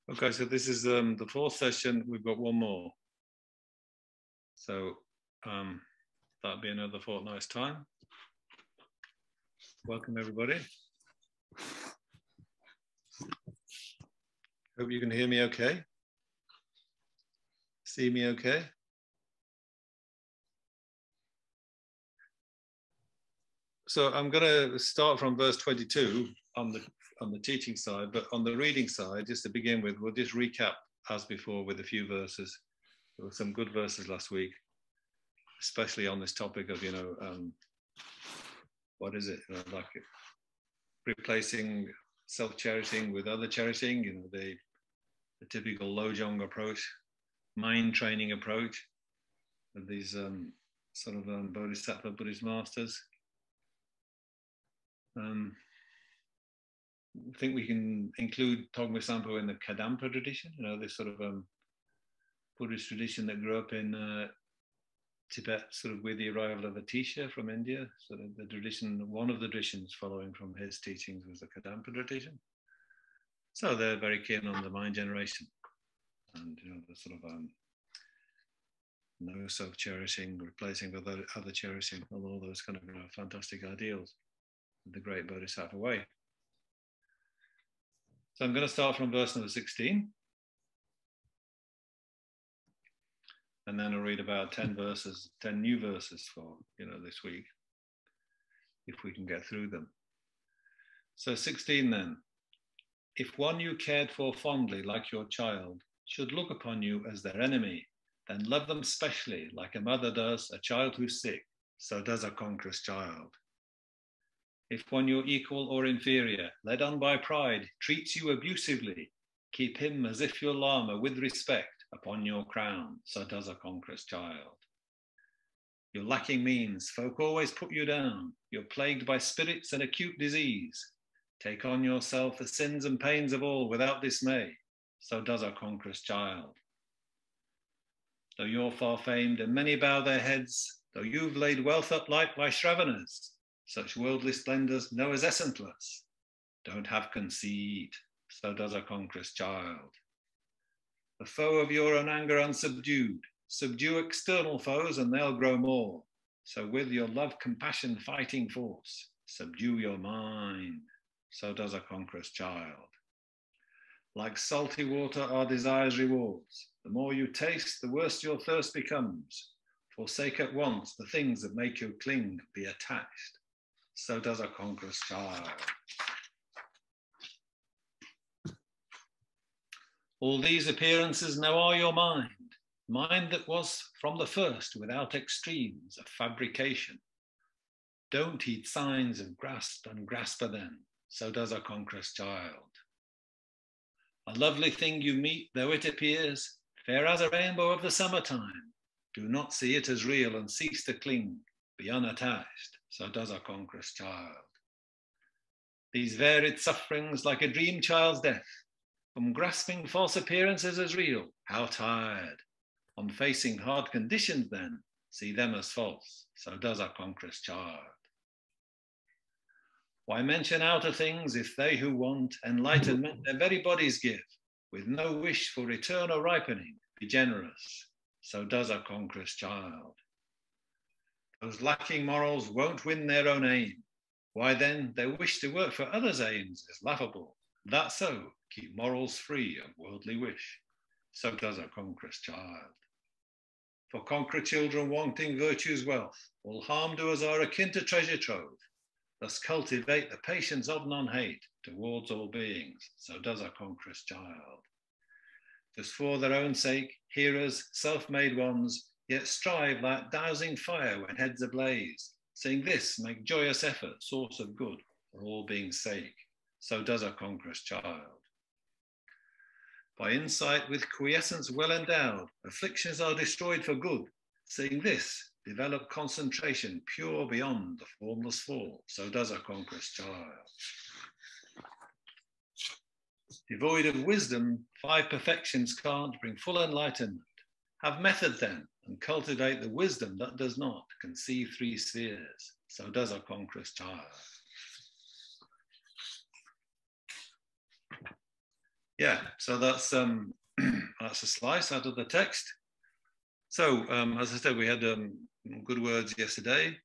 Okay, so this is the fourth session. We've got one more. So that'll be another fortnight's time. Welcome, everybody. Hope you can hear me okay. See me okay? So I'm going to start from verse 22 on the teaching side, but on the reading side, just to begin with, we'll just recap as before with a few verses. There were some good verses last week, especially on this topic of, what is it? Like replacing self-cherishing with other cherishing, the typical Lojong approach, mind training approach of these sort of Bodhisattva Buddhist masters. I think we can include Togme Zangpo in the Kadampa tradition, this sort of Buddhist tradition that grew up in Tibet, sort of with the arrival of Atisha from India. So the tradition, one of the traditions following from his teachings was the Kadampa tradition. So they're very keen on the mind generation and the sort of no self-cherishing, replacing with other cherishing, all those kind of fantastic ideals, the great Bodhisattva way. So I'm going to start from verse number 16. And then I'll read about 10 new verses for, this week, if we can get through them. So 16 then. If one you cared for fondly, like your child, should look upon you as their enemy, then love them specially, like a mother does a child who's sick, so does a conqueror's child. If one your equal or inferior, led on by pride, treats you abusively, keep him as if your Lama with respect upon your crown, so does a conqueror's child. You're lacking means, folk always put you down. You're plagued by spirits and acute disease. Take on yourself the sins and pains of all without dismay, so does a conqueror's child. Though you're far famed and many bow their heads, though you've laid wealth up like Vaishravaners, such worldly splendors know as essenceless. Don't have conceit, so does a conqueror's child. The foe of your own anger unsubdued, subdue external foes and they'll grow more. So with your love, compassion, fighting force, subdue your mind, so does a conqueror's child. Like salty water are desire's rewards. The more you taste, the worse your thirst becomes. Forsake at once the things that make you cling, be attached. So does a conqueror's child. All these appearances now are your mind that was from the first without extremes of fabrication. Don't heed signs of grasp and grasper them, so does a conqueror's child. A lovely thing you meet, though it appears fair as a rainbow of the summertime, do not see it as real and cease to cling, be unattached, so does a conqueror's child. These varied sufferings like a dream child's death, from grasping false appearances as real, how tired. On facing hard conditions then, see them as false, so does a conqueror's child. Why mention outer things if they who want enlightenment their very bodies give, with no wish for return or ripening, be generous, so does a conqueror's child. Those lacking morals won't win their own aim. Why then their wish to work for others' aims is laughable. That so, keep morals free of worldly wish, so does a conqueror's child. For conqueror children wanting virtue's wealth, all harm doers are akin to treasure trove. Thus cultivate the patience of non-hate towards all beings, so does a conqueror's child. Just for their own sake, hearers, self-made ones, yet strive like dousing fire when heads ablaze, saying this, make joyous effort, source of good for all beings' sake, so does a conqueror's child. By insight with quiescence well endowed, afflictions are destroyed for good, saying this, develop concentration pure beyond the formless fall, so does a conqueror's child. Devoid of wisdom, 5 perfections can't bring full enlightenment. Have method then, and cultivate the wisdom that does not conceive 3 spheres, so does a conqueror's child. Yeah, so that's that's a slice out of the text. So as I said, we had good words yesterday.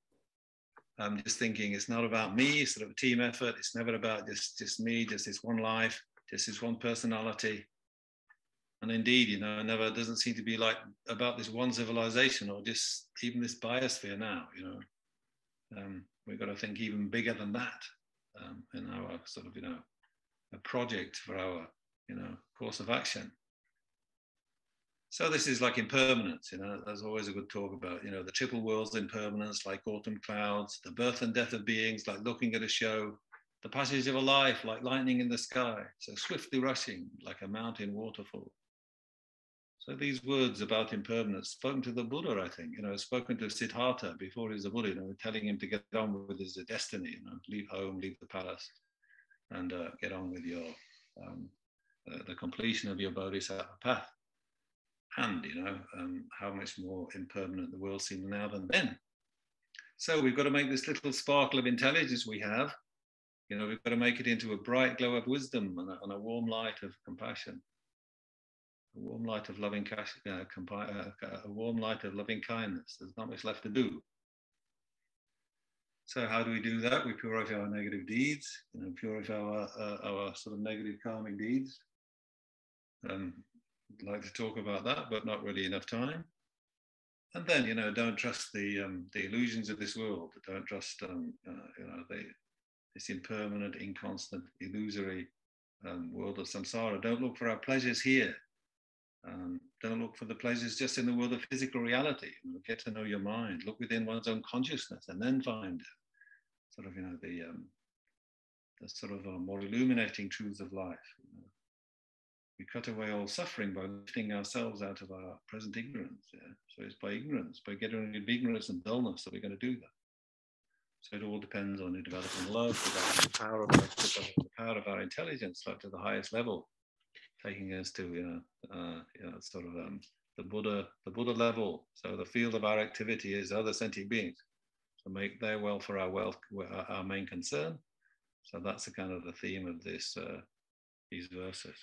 I'm just thinking it's not about me, it's sort of a team effort. It's never about just me, just this one life, just this one personality. And indeed, you know, never doesn't seem to be like about this one civilization or just even this biosphere now, you know. We've got to think even bigger than that in our sort of, you know, a project for our, you know, course of action. So this is like impermanence, you know, there's always a good talk about, you know, the triple world's impermanence, like autumn clouds, the birth and death of beings, like looking at a show, the passage of a life, like lightning in the sky, so swiftly rushing, like a mountain waterfall. So these words about impermanence, spoken to the Buddha, I think, you know, spoken to Siddhartha before he was a Buddha, you know, telling him to get on with his destiny, you know, leave home, leave the palace, and get on with your the completion of your bodhisattva path. And you know how much more impermanent the world seems now than then. So we've got to make this little sparkle of intelligence we have, you know, we've got to make it into a bright glow of wisdom and a warm light of compassion. A warm light of loving, a warm light of loving kindness. There's not much left to do. So how do we do that? We purify our negative deeds, you know, purify our sort of negative karmic deeds. I'd like to talk about that, but not really enough time. And then, you know, don't trust the illusions of this world. Don't trust, you know, this impermanent, inconstant, illusory world of samsara. Don't look for our pleasures here. Don't look for the pleasures just in the world of physical reality. You know, get to know your mind. Look within one's own consciousness, and then find sort of, you know, the sort of more illuminating truths of life. You know. We cut away all suffering by lifting ourselves out of our present ignorance. Yeah? So it's by ignorance, by getting rid of ignorance and dullness that we're going to do that. So it all depends on developing love, developing the power of our intelligence, like to the highest level, taking us to you know sort of the Buddha level. So the field of our activity is other sentient beings. So make their welfare our main concern. So that's the kind of the theme of this these verses.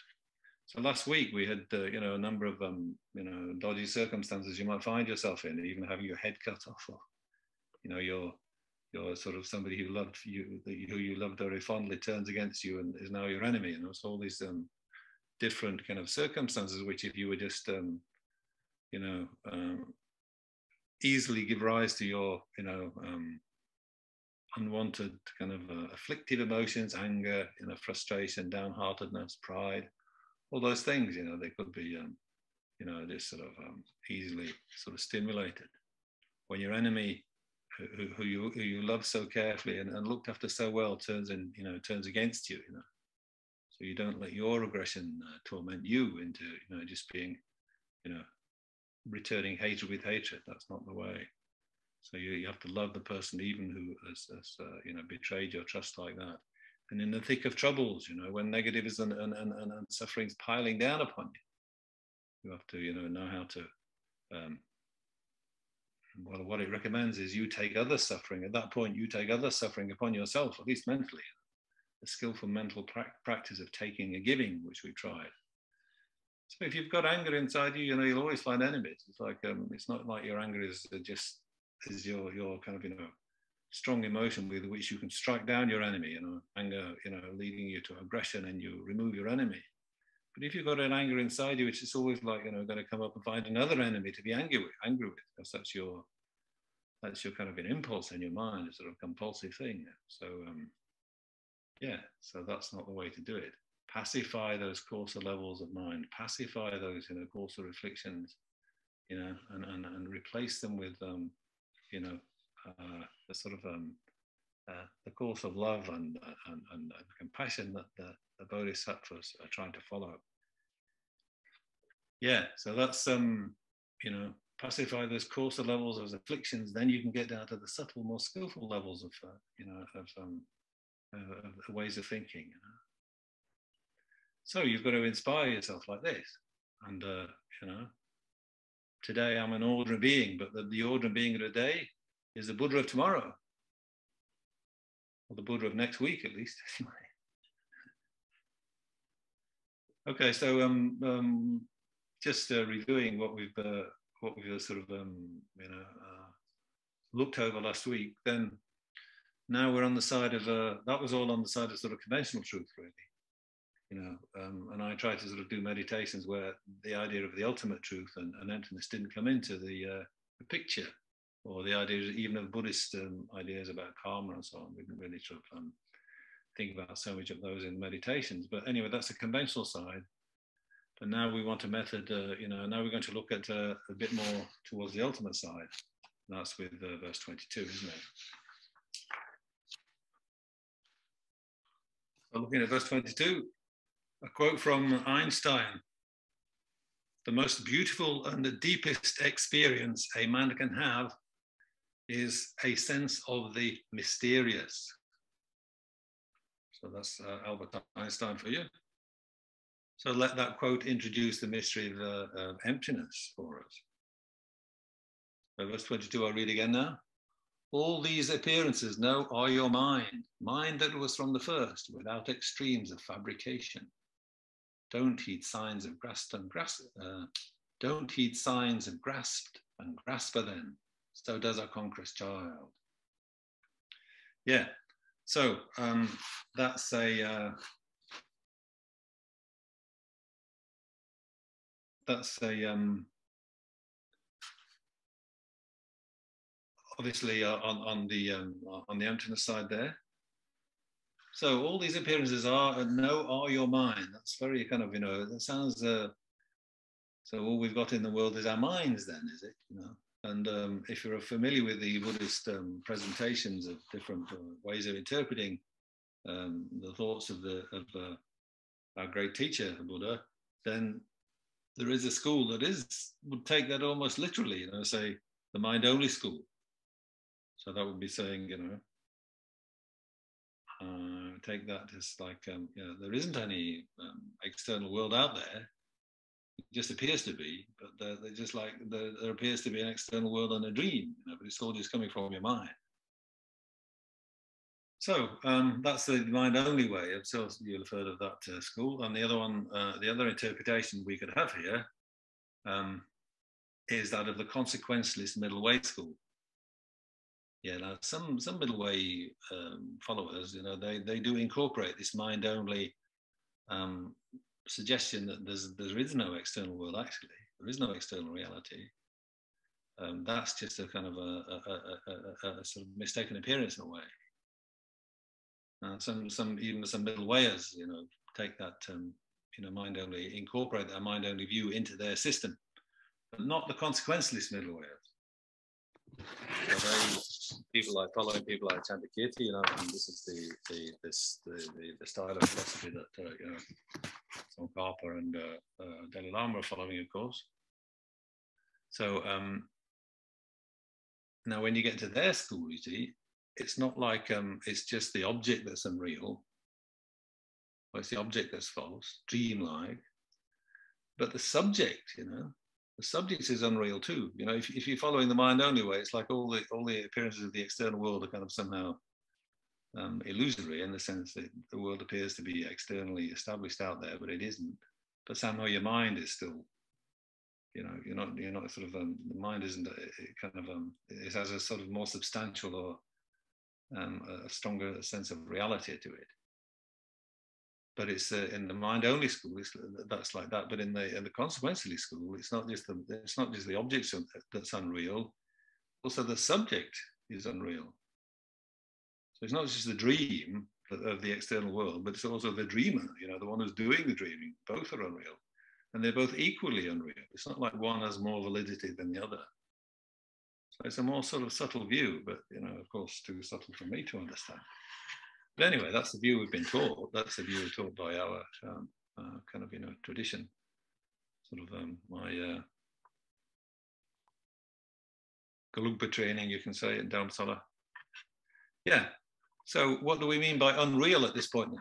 So last week we had you know, a number of you know, dodgy circumstances you might find yourself in, even having your head cut off, or you know, you're sort of somebody who loved you, who you loved very fondly, turns against you and is now your enemy. You know, so all these different kind of circumstances, which if you were just you know, easily give rise to your, you know, unwanted kind of afflictive emotions, anger, you know, frustration, downheartedness, pride, all those things, you know, they could be, you know, just sort of easily sort of stimulated. When your enemy, who you love so carefully and looked after so well, turns against you, you know, so you don't let your aggression torment you into, you know, just being, you know, returning hatred with hatred. That's not the way. So you have to love the person even who has you know, betrayed your trust like that. And in the thick of troubles, you know, when negatives and suffering's piling down upon you, you have to, you know how to, well, what it recommends is you take other suffering. At that point, you take other suffering upon yourself, at least mentally. The skillful mental practice of taking and giving, which we tried. So if you've got anger inside you, you know, you'll always find enemies. It's like, it's not like your anger is just is your kind of, you know, strong emotion with which you can strike down your enemy, you know, anger, you know, leading you to aggression, and you remove your enemy. But if you've got an anger inside you, it's always like, you know, going to come up and find another enemy to be angry with, because that's your kind of an impulse in your mind, a sort of compulsive thing. So yeah, so that's not the way to do it. Pacify those coarser levels of mind, pacify those, you know, coarser afflictions, you know, and replace them with you know, the sort of the course of love and compassion that the bodhisattvas are trying to follow. Yeah, so that's you know, pacify those coarser levels of afflictions, then you can get down to the subtle, more skillful levels of you know, of ways of thinking. You know? So you've got to inspire yourself like this, and you know, today I'm an ordinary being, but the ordinary being of today is the Buddha of tomorrow, or the Buddha of next week at least. Okay, so just reviewing what we've sort of looked over last week. Then now we're on the side of that was all on the side of sort of conventional truth, really. And I tried to sort of do meditations where the idea of the ultimate truth and emptiness didn't come into the picture, or the idea even of Buddhist ideas about karma and so on. We didn't really sort of think about so much of those in meditations. But anyway, that's the conventional side. But now we want a method, now we're going to look at a bit more towards the ultimate side. And that's with verse 22, isn't it? So looking at verse 22, a quote from Einstein: "The most beautiful and the deepest experience a man can have is a sense of the mysterious." So that's Albert Einstein for you. So let that quote introduce the mystery of emptiness for us. So verse 22, I'll read again now. "All these appearances now are your mind that was from the first, without extremes of fabrication. Don't heed signs of grasped and don't heed signs of grasped and grasper then. So does our conqueror's child." Yeah. So that's a obviously on the emptiness side there. So all these appearances are your mind. That's very kind of, that sounds, so all we've got in the world is our minds then, is it? And if you're familiar with the Buddhist presentations of different ways of interpreting the thoughts of our great teacher, the Buddha, then there is a school that would take that almost literally, say the mind-only school. So that would be saying, take that as like, there isn't any external world out there. It just appears to be, but they're just like, there appears to be an external world and a dream, but it's all just coming from your mind. So that's the mind-only way. So you'll have heard of that school. And the other one, the other interpretation we could have here is that of the consequentialist middle way school. Yeah, now some middle way followers, they do incorporate this mind-only suggestion that there is no external world. Actually, there is no external reality. That's just a kind of a sort of mistaken appearance in a way. Even some middle wayers, take that mind-only, incorporate that mind-only view into their system, but not the consequentialist middle wayers. So people like Chandrakirti, and this is the style of philosophy that Zangpo and Dalai Lama are following, of course. So now, when you get to their school, you see, it's not like it's just the object that's unreal, or it's the object that's false, dreamlike, but the subject, the subject is unreal too. If you're following the mind-only way, it's like all the appearances of the external world are kind of somehow illusory, in the sense that the world appears to be externally established out there, but it isn't. But somehow your mind is still, you're not sort of the mind isn't it has a sort of more substantial or a stronger sense of reality to it. But it's in the mind-only school, that's like that. But in the consequentialist school, it's not just the objects that's unreal. Also, the subject is unreal. So it's not just the dream of the external world, but it's also the dreamer. The one who's doing the dreaming. Both are unreal, and they're both equally unreal. It's not like one has more validity than the other. So it's a more sort of subtle view, but of course, too subtle for me to understand. But anyway, that's the view we've been taught. That's the view taught by our kind of tradition. Sort of my Gelugpa training, you can say, in Dharamsala. Yeah. So what do we mean by unreal at this point?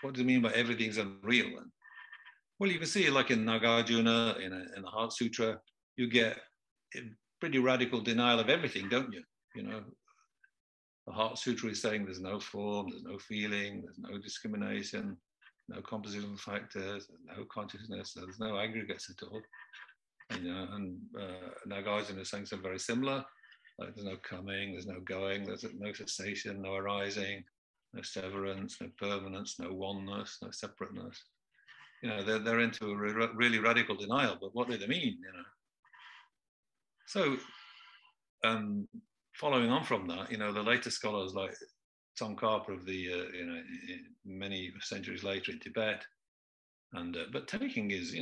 What does it mean by everything's unreal? Well, you can see, like in Nagarjuna, in the Heart Sutra, you get a pretty radical denial of everything, don't you? The Heart Sutra is saying there's no form, there's no feeling, there's no discrimination, no compositional factors, no consciousness, there's no aggregates at all. And Nagarjuna is saying something very similar. Like there's no coming, there's no going, there's no cessation, no arising, no severance, no permanence, no oneness, no separateness. They're into a really radical denial, but what do they mean? So following on from that, the later scholars like Tsongkhapa of the many centuries later in Tibet, and but taking is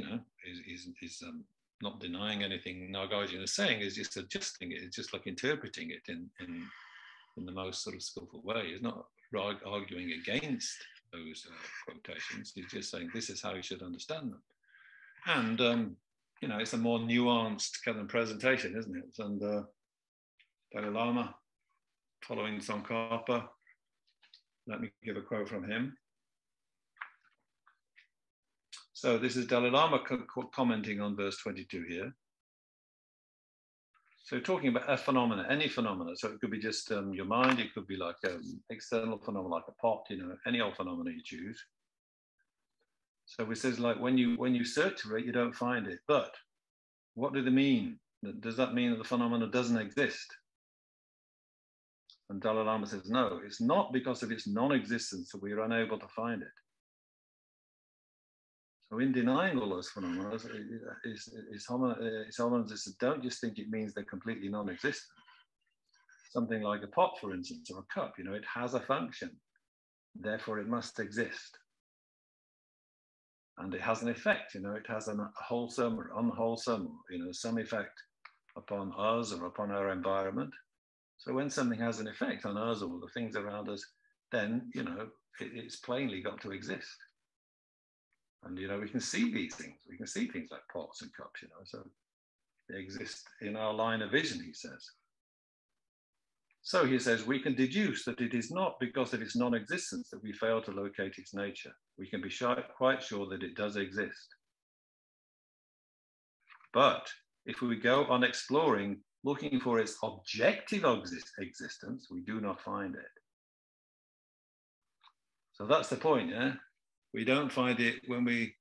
not denying anything Nagarjuna is saying, is just adjusting it. It's just like interpreting it in the most sort of skillful way. It's not arguing against those quotations. He's just saying this is how you should understand them. And it's a more nuanced kind of presentation, isn't it? And Dalai Lama, following Tsongkhapa, let me give a quote from him. So this is Dalai Lama commenting on verse 22 here. So talking about a phenomena, any phenomena. So it could be just your mind. It could be like an external phenomena, like a pot. Any old phenomena you choose. So it says like when you search for it, you don't find it. But what do they mean? Does that mean that the phenomena doesn't exist? And Dalai Lama says no. It's not because of its non-existence that we are unable to find it. So in denying all those phenomena, don't just think it means they're completely non-existent. Something like a pot, for instance, or a cup, it has a function. Therefore, it must exist. And it has an effect, it has a wholesome or unwholesome, some effect upon us or upon our environment. So when something has an effect on us or the things around us, then, it's plainly got to exist. And, we can see these things. We can see things like pots and cups, so they exist in our line of vision, he says. So he says, we can deduce that it is not because of its non-existence that we fail to locate its nature. We can be quite sure that it does exist. But if we go on exploring, looking for its objective existence, we do not find it. So that's the point, yeah? We don't find it when we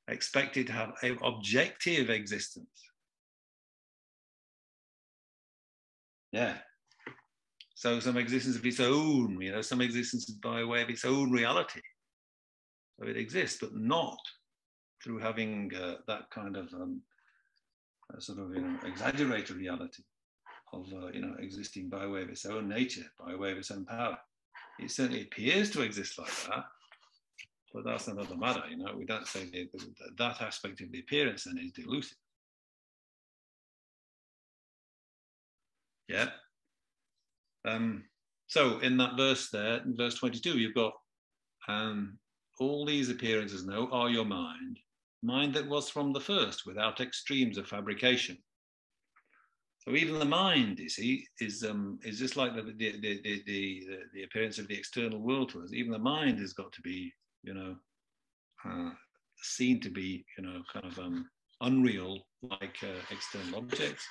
expect it to have an objective existence. Yeah. So some existence of its own, some existence by way of its own reality. So it exists, but not through having that kind of sort of exaggerated reality of existing by way of its own nature, by way of its own power. It certainly appears to exist like that. But that's another matter, we don't say that aspect of the appearance then is delusive. Yeah. So in that verse there, in verse 22, you've got all these appearances now are your mind that was from the first, without extremes of fabrication. So even the mind, you see, is just like the appearance of the external world to us. Even the mind has got to be seen to be, kind of unreal, like external objects.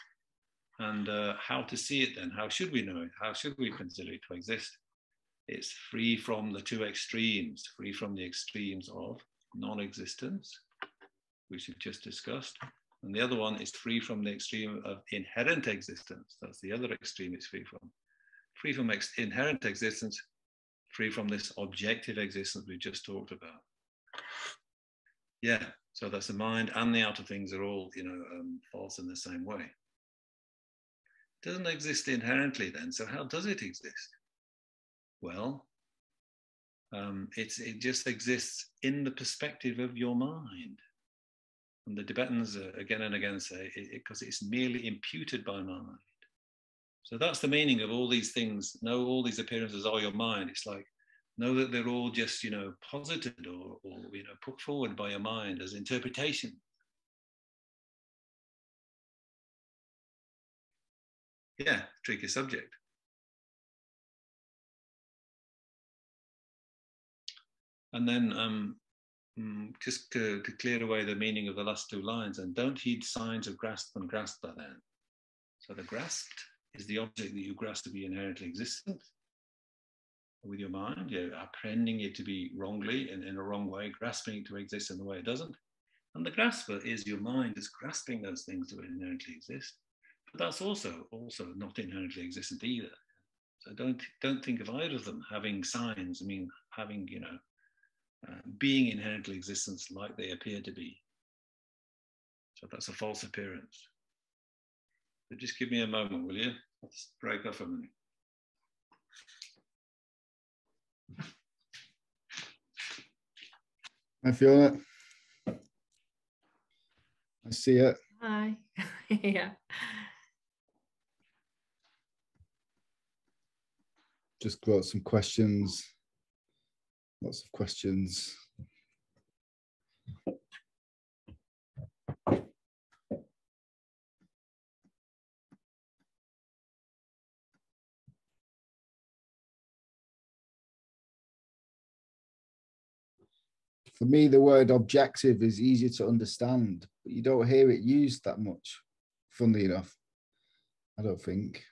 And how to see it then? How should we know it? How should we consider it to exist? It's free from the two extremes, free from the extremes of non-existence, which we've just discussed. And the other one is free from the extreme of inherent existence. That's the other extreme it's free from. Free from inherent existence, free from this objective existence we just talked about. Yeah, so that's the mind and the outer things are all, false in the same way. It doesn't exist inherently then, so how does it exist? Well, it just exists in the perspective of your mind. And the Tibetans again and again say, because it's merely imputed by mind. So that's the meaning of all these things. Know all these appearances are your mind. It's like, know that they're all just, posited or put forward by your mind as interpretation. Yeah, tricky subject. And then just to clear away the meaning of the last two lines, and don't heed signs of grasp and grasp by then. So the grasped is the object that you grasp to be inherently existent. with your mind. You're apprehending it to be wrongly and in a wrong way, grasping it to exist in the way it doesn't. And the grasper is your mind is grasping those things to inherently exist. But that's also not inherently existent either. So don't think of either of them having signs. I mean, having, being inherently existent like they appear to be. So that's a false appearance. So just give me a moment, will you? Let's break off a minute. I feel it. I see it. Hi. Yeah. Just got some questions. Lots of questions. For me, the word objective is easier to understand, but you don't hear it used that much, funnily enough. I don't think.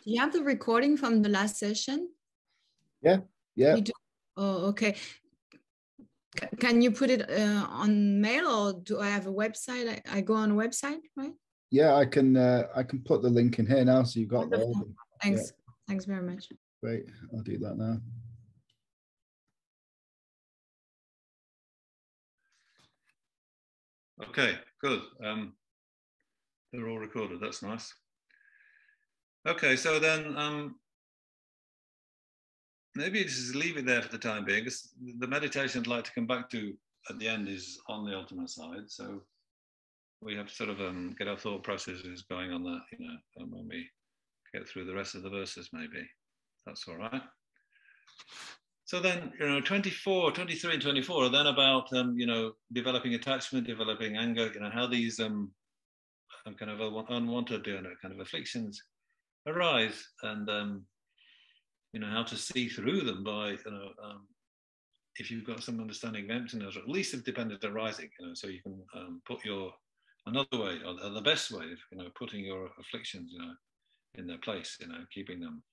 Do you have the recording from the last session? Yeah. You do? Oh, okay. Can you put it on mail, or do I have a website? I go on a website, right? Yeah, I can put the link in here now, so you've got that. Thanks. Yeah. Thanks very much. Great. I'll do that now. Okay, good. They're all recorded. That's nice. Okay, so then maybe just leave it there for the time being, because the meditation I'd like to come back to at the end is on the ultimate side. So we have to sort of get our thought processes going on that, and when we get through the rest of the verses, maybe. That's all right. So then, 24, 23 and 24 are then about, developing attachment, developing anger, how these kind of unwanted kind of afflictions arise, and, how to see through them by, if you've got some understanding of emptiness, or at least of dependent arising, so you can put another way, or the best way of, putting your afflictions, in their place, keeping them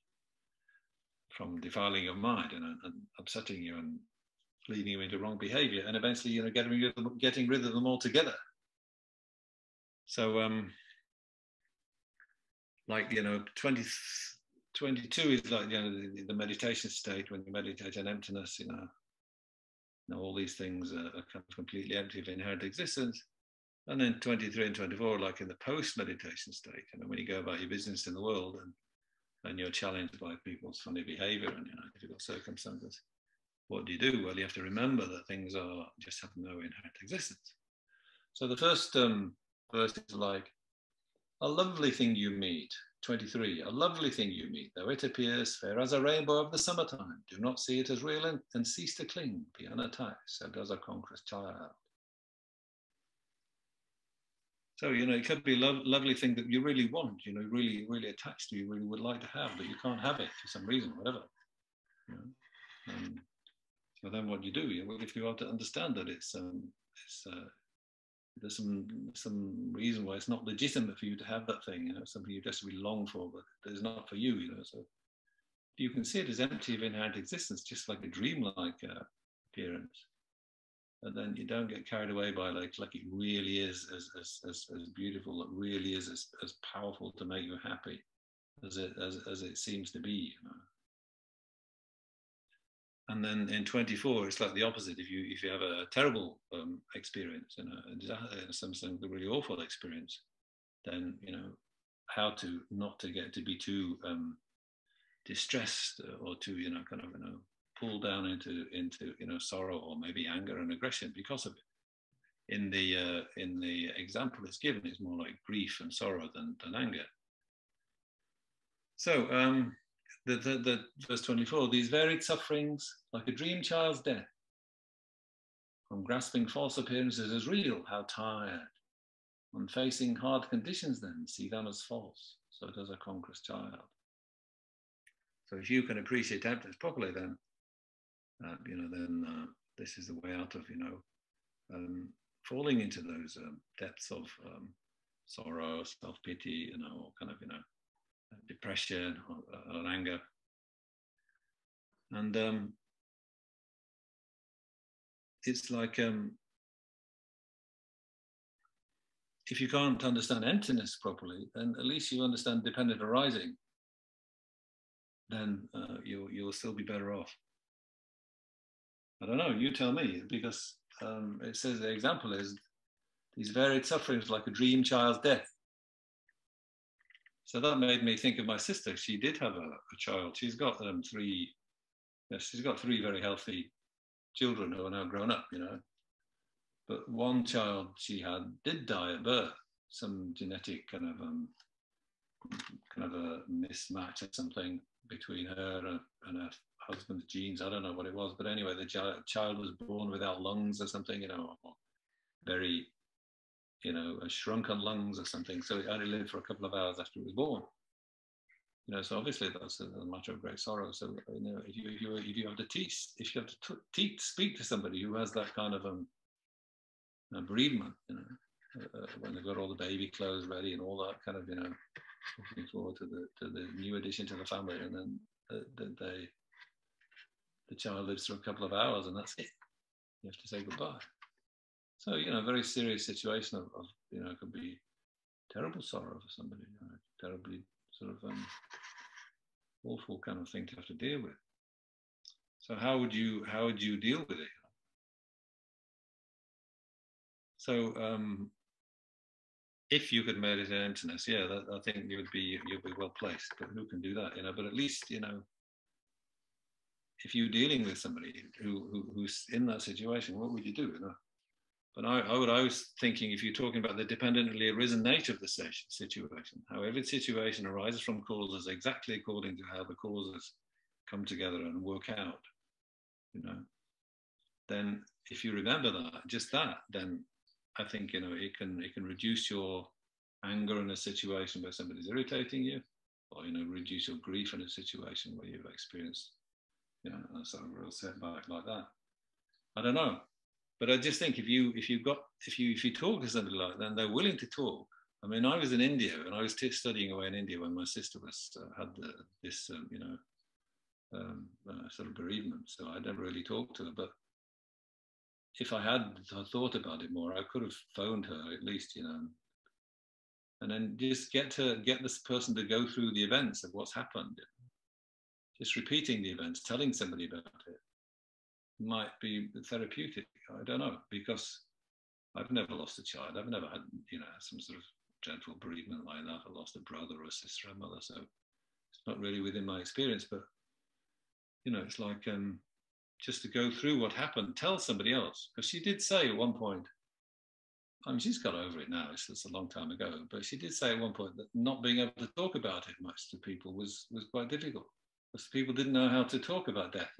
from defiling your mind and upsetting you and leading you into wrong behavior, and eventually, getting rid of them altogether. So, 22 is like, the meditation state when you meditate on emptiness, all these things are kind of completely empty of inherent existence. And then 23 and 24, like in the post-meditation state, when you go about your business in the world and you're challenged by people's funny behavior and difficult circumstances, what do you do? Well, you have to remember that things just have no inherent existence. So the first verse is like, a lovely thing you meet. 23, a lovely thing you meet, though it appears fair as a rainbow of the summertime. Do not see it as real and cease to cling. Be unattached, so does a conqueror's child. So, it could be a lovely thing that you really want, really, really attached to, you really would like to have, but you can't have it for some reason, whatever. So then what do? If you want to understand that there's some reason why it's not legitimate for you to have that thing, something you just really long for, but it's not for you, so you can see it as empty of inherent existence, just like a dreamlike appearance. And then you don't get carried away by like it really is as beautiful, it really is as powerful to make you happy as it seems to be, And then in 24, it's like the opposite. If you have a terrible experience, something really awful experience, then how to not to get to be too distressed or too pulled down into sorrow or maybe anger and aggression because of it. In the example it's given, it's more like grief and sorrow than anger. So the verse 24, these varied sufferings, like a dream child's death, from grasping false appearances as real, how tired, on facing hard conditions, then see them as false. So does a Conqueror's child. So if you can appreciate emptiness properly, then this is the way out of falling into those depths of sorrow, self-pity, or kind of depression or anger. And it's like if you can't understand emptiness properly, then at least you understand dependent arising. Then you'll still be better off. I don't know. You tell me, because it says the example is these varied sufferings like a dream child's death. So that made me think of my sister. She did have a child. She's got three. Yes, she's got three very healthy children who are now grown up. But one child she had did die at birth. Some genetic kind of a mismatch or something between her and her husband's genes. I don't know what it was, but anyway, the child was born without lungs or something, or very, shrunken lungs or something. So it only lived for a couple of hours after it was born. So obviously that's a matter of great sorrow. So if you have to speak to somebody who has that kind of bereavement, when they've got all the baby clothes ready and all that kind of, looking forward to the new addition to the family, and then the child lives for a couple of hours and that's it. You have to say goodbye. So a very serious situation of could be terrible sorrow for somebody, terribly sort of awful kind of thing to have to deal with. So how would you deal with it? So if you could meditate emptiness, I think you'll be well placed. But who can do that? But at least if you're dealing with somebody who's in that situation, what would you do? But I was thinking, if you're talking about the dependently arisen nature of the situation, how every situation arises from causes exactly according to how the causes come together and work out, then if you remember that, then I think it can reduce your anger in a situation where somebody's irritating you, or reduce your grief in a situation where you've experienced a sort of real setback like that. I don't know, but I just think if you talk to somebody like that, then they're willing to talk. I mean, I was in India and I was studying away in India when my sister was had this sort of bereavement, so I never really talked to her. But if I had thought about it more, I could have phoned her at least, and then just get this person to go through the events of what's happened. Just repeating the events, telling somebody about it might be therapeutic. I don't know, because I've never lost a child. I've never had, some sort of dreadful bereavement like that. I lost a brother or a sister or a mother, so it's not really within my experience. But it's like just to go through what happened, tell somebody else, because she did say at one point, I mean, she's got over it now. It's a long time ago, but she did say at one point that not being able to talk about it much to people was quite difficult, because people didn't know how to talk about death.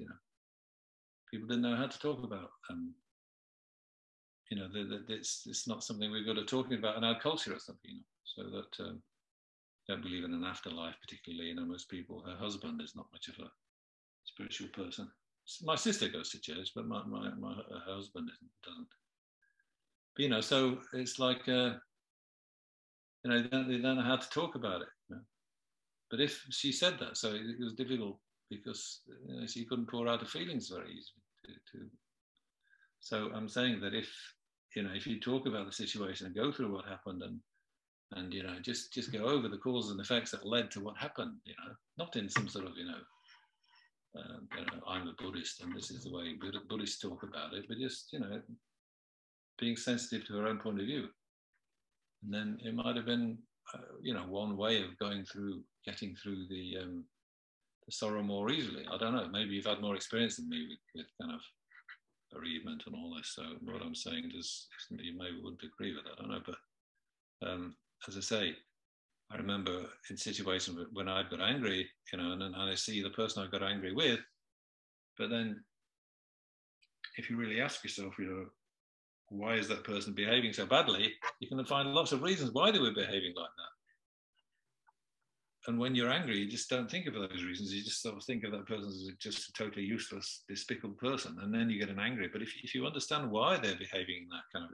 People didn't know how to talk about. It's not something we're good at talking about in our culture or something. So that don't believe in an afterlife particularly. Most people. Her husband is not much of a spiritual person. My sister goes to church, but my husband doesn't. But, so it's like they don't know how to talk about it. But if she said that, so it was difficult because she couldn't pour out her feelings very easily. So I'm saying that if you talk about the situation and go through what happened and just go over the causes and effects that led to what happened, not in some sort of I'm a Buddhist and this is the way Buddhists talk about it, but just being sensitive to her own point of view. And then it might have been one way of getting through the sorrow more easily. I don't know, maybe you've had more experience than me with kind of bereavement and all this, so what I'm saying is you maybe wouldn't agree with that, I don't know. But as I say, I remember in situations when I got angry, and I see the person I got angry with, but then if you really ask yourself, why is that person behaving so badly, you can find lots of reasons why they were behaving like that. And when you're angry, you just don't think of those reasons. You just sort of think of that person as just a totally useless, despicable person. And then you get angry. But if you understand why they're behaving in that kind of,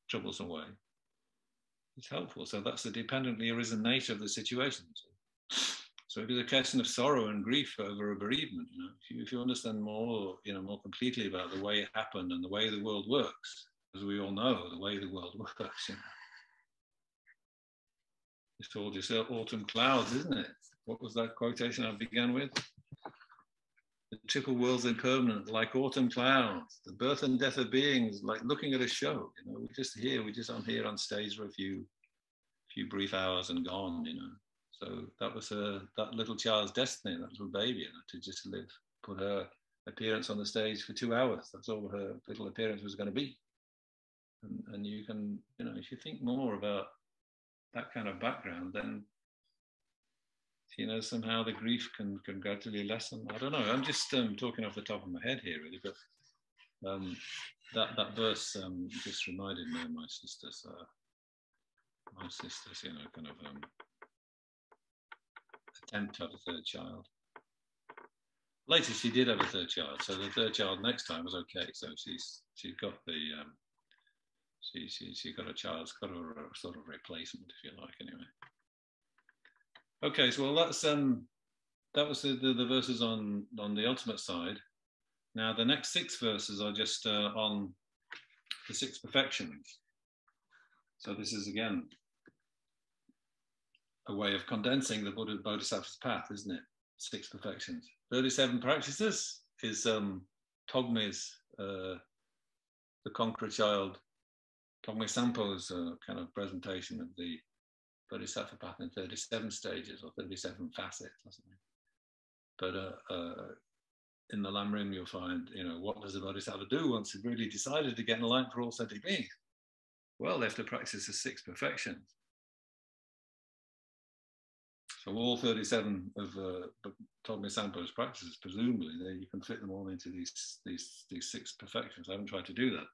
troublesome way, it's helpful. So that's the dependently arisen nature of the situation. So it is a question of sorrow and grief over a bereavement. If you understand more, more completely about the way it happened and the way the world works, as we all know, the way the world works, It's all just autumn clouds, isn't it? What was that quotation I began with? The triple world's impermanent, like autumn clouds. The birth and death of beings, like looking at a show. We're just here. We're just on here on stage for a few brief hours and gone. So that was that little child's destiny. That little baby, to just live, put her appearance on the stage for 2 hours. That's all her little appearance was going to be. And you can, if you think more about that kind of background, then somehow the grief can gradually lessen. I don't know. I'm just talking off the top of my head here, really. But that verse just reminded me of my sister's. Kind of attempt to have a third child. Later, she did have a third child. So the third child next time was okay. So she's got the. She got a child's got a sort of replacement, if you like, anyway. Okay, so well, that was the verses on the ultimate side. Now the next 6 verses are just on the 6 perfections. So this is again a way of condensing the Buddha Bodhisattva's path, isn't it? 6 perfections. 37 practices is Togme's the Conqueror child. Togme Zangpo's kind of presentation of the Bodhisattva path in 37 stages or 37 facets or something. But in the Lamrim, you'll find, what does the Bodhisattva do once they've really decided to get in line for all sentient beings? Well, they have to practice the 6 perfections. So all 37 of Togme Zangpo's practices, presumably, you can fit them all into these 6 perfections. I haven't tried to do that.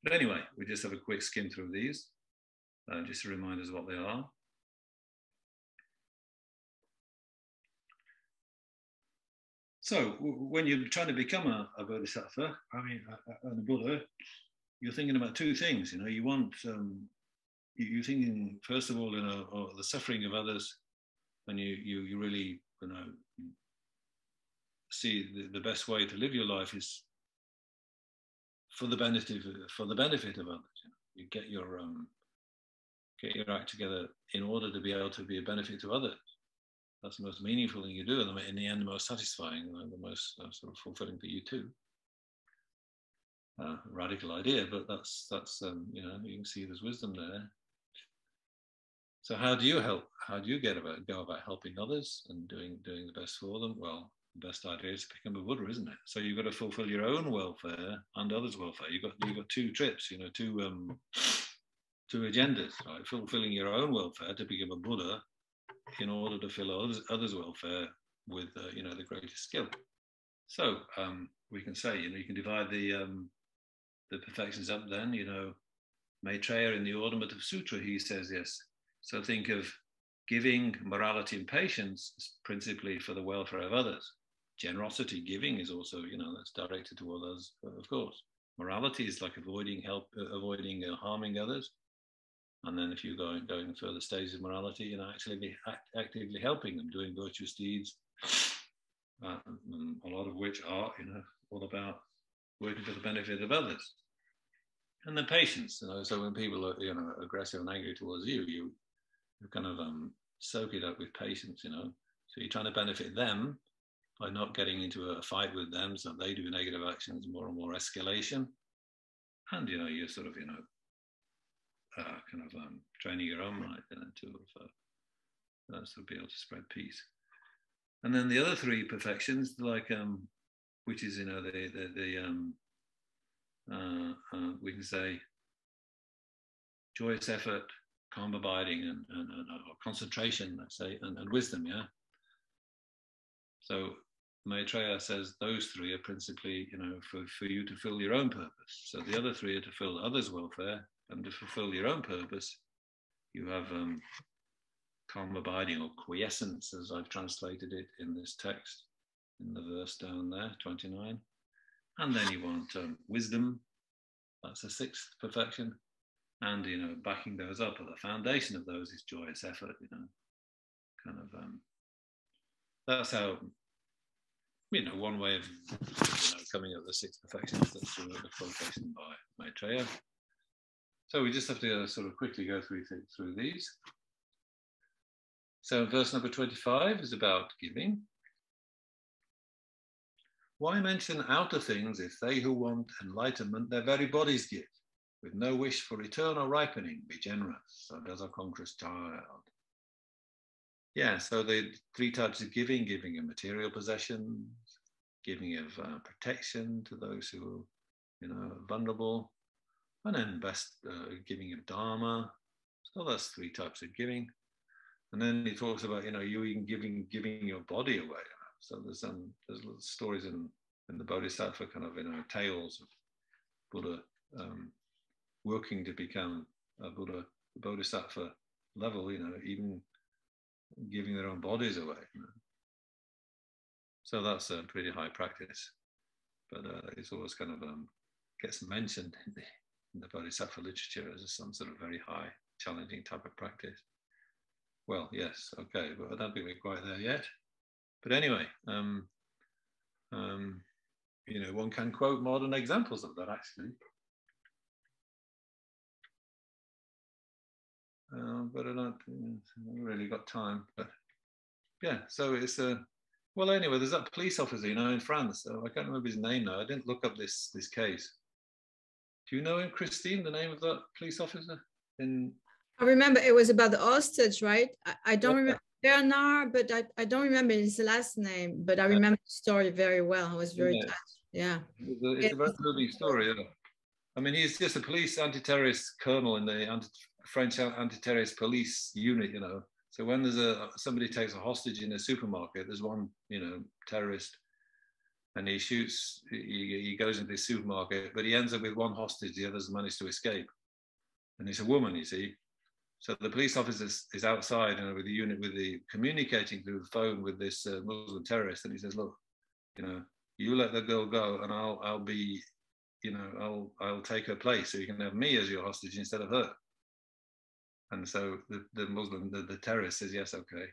But anyway, we just have a quick skim through these, just to remind us what they are. So when you're trying to become a bodhisattva, and a Buddha, you're thinking about 2 things. You want, you're thinking, first of all, the suffering of others, and you really, see the best way to live your life is for the benefit of others. You get your act together in order to be able to be a benefit to others. That's the most meaningful thing you do, and in the end, the most satisfying, the most sort of fulfilling for you too. Radical idea, but that's you can see there's wisdom there. So how do you help? How do you go about helping others and doing the best for them? Well, the best idea is to become a Buddha, isn't it? So you've got to fulfill your own welfare and others' welfare. You've got 2 trips, 2 agendas, right? Fulfilling your own welfare to become a Buddha in order to fill others' welfare with the greatest skill. So we can say, you can divide the perfections up. Then Maitreya in the Ordinative Sutra, he says, yes. So think of giving, morality, and patience principally for the welfare of others. Generosity, giving, is also, that's directed toward others, of course. Morality is like avoiding harming others. And then if you're going further stages of morality, actively helping them, doing virtuous deeds, a lot of which are, all about working for the benefit of others. And then patience, so when people are, aggressive and angry towards you, you kind of soak it up with patience, So you're trying to benefit them by not getting into a fight with them, so they do negative actions, more and more escalation. And, you're sort of, training your own mind to be able to spread peace. And then the other 3 perfections, like which is we can say joyous effort, calm abiding, and concentration, let's say, and wisdom. Yeah. So Maitreya says those three are principally, for you to fill your own purpose. So the other three are to fill others' welfare, and to fulfill your own purpose, you have calm abiding, or quiescence, as I've translated it in this text, in the verse down there, 29. And then you want wisdom. That's the sixth perfection. And, backing those up, or the foundation of those is joyous effort, that's how, one way of coming up with the six perfections. That's the quotation by Maitreya. So we just have to sort of quickly go through these. So verse number 25 is about giving. Why mention outer things if they who want enlightenment their very bodies give, with no wish for return or ripening? Be generous, so does our Conqueror's child. Yeah, so the three types of giving of material possessions, giving of protection to those who are vulnerable, and then giving of dharma. So that's three types of giving. And then he talks about, you even giving your body away. So there's little stories in the Bodhisattva tales of Buddha working to become a Buddha, Bodhisattva level, even giving their own bodies away. So that's a pretty high practice, but it's always gets mentioned in the Bodhisattva literature as some sort of very high, challenging type of practice. Well, yes, okay, but I don't think we're quite there yet. But anyway, one can quote modern examples of that, actually. But I don't really got time. But yeah, so it's well, anyway, there's that police officer, in France. I can't remember his name now. I didn't look up this case. Do you know him, Christine, the name of that police officer? I remember it was about the hostage, right? I don't remember Bernard, but I don't remember his last name, but I remember the story very well. I was very touched. Yeah. It's a very moving story. Yeah. I mean, he's just a police anti-terrorist colonel in the French anti-terrorist police unit, So when there's somebody takes a hostage in a supermarket, there's one, terrorist, and he shoots, he goes into the supermarket, but he ends up with one hostage, the others manage to escape. And it's a woman, you see. So the police officer is outside, with the unit, communicating through the phone with this Muslim terrorist, and he says, "Look, you let the girl go, and I'll be, I'll take her place, so you can have me as your hostage instead of her." And so the Muslim, the terrorist says, "Yes, okay."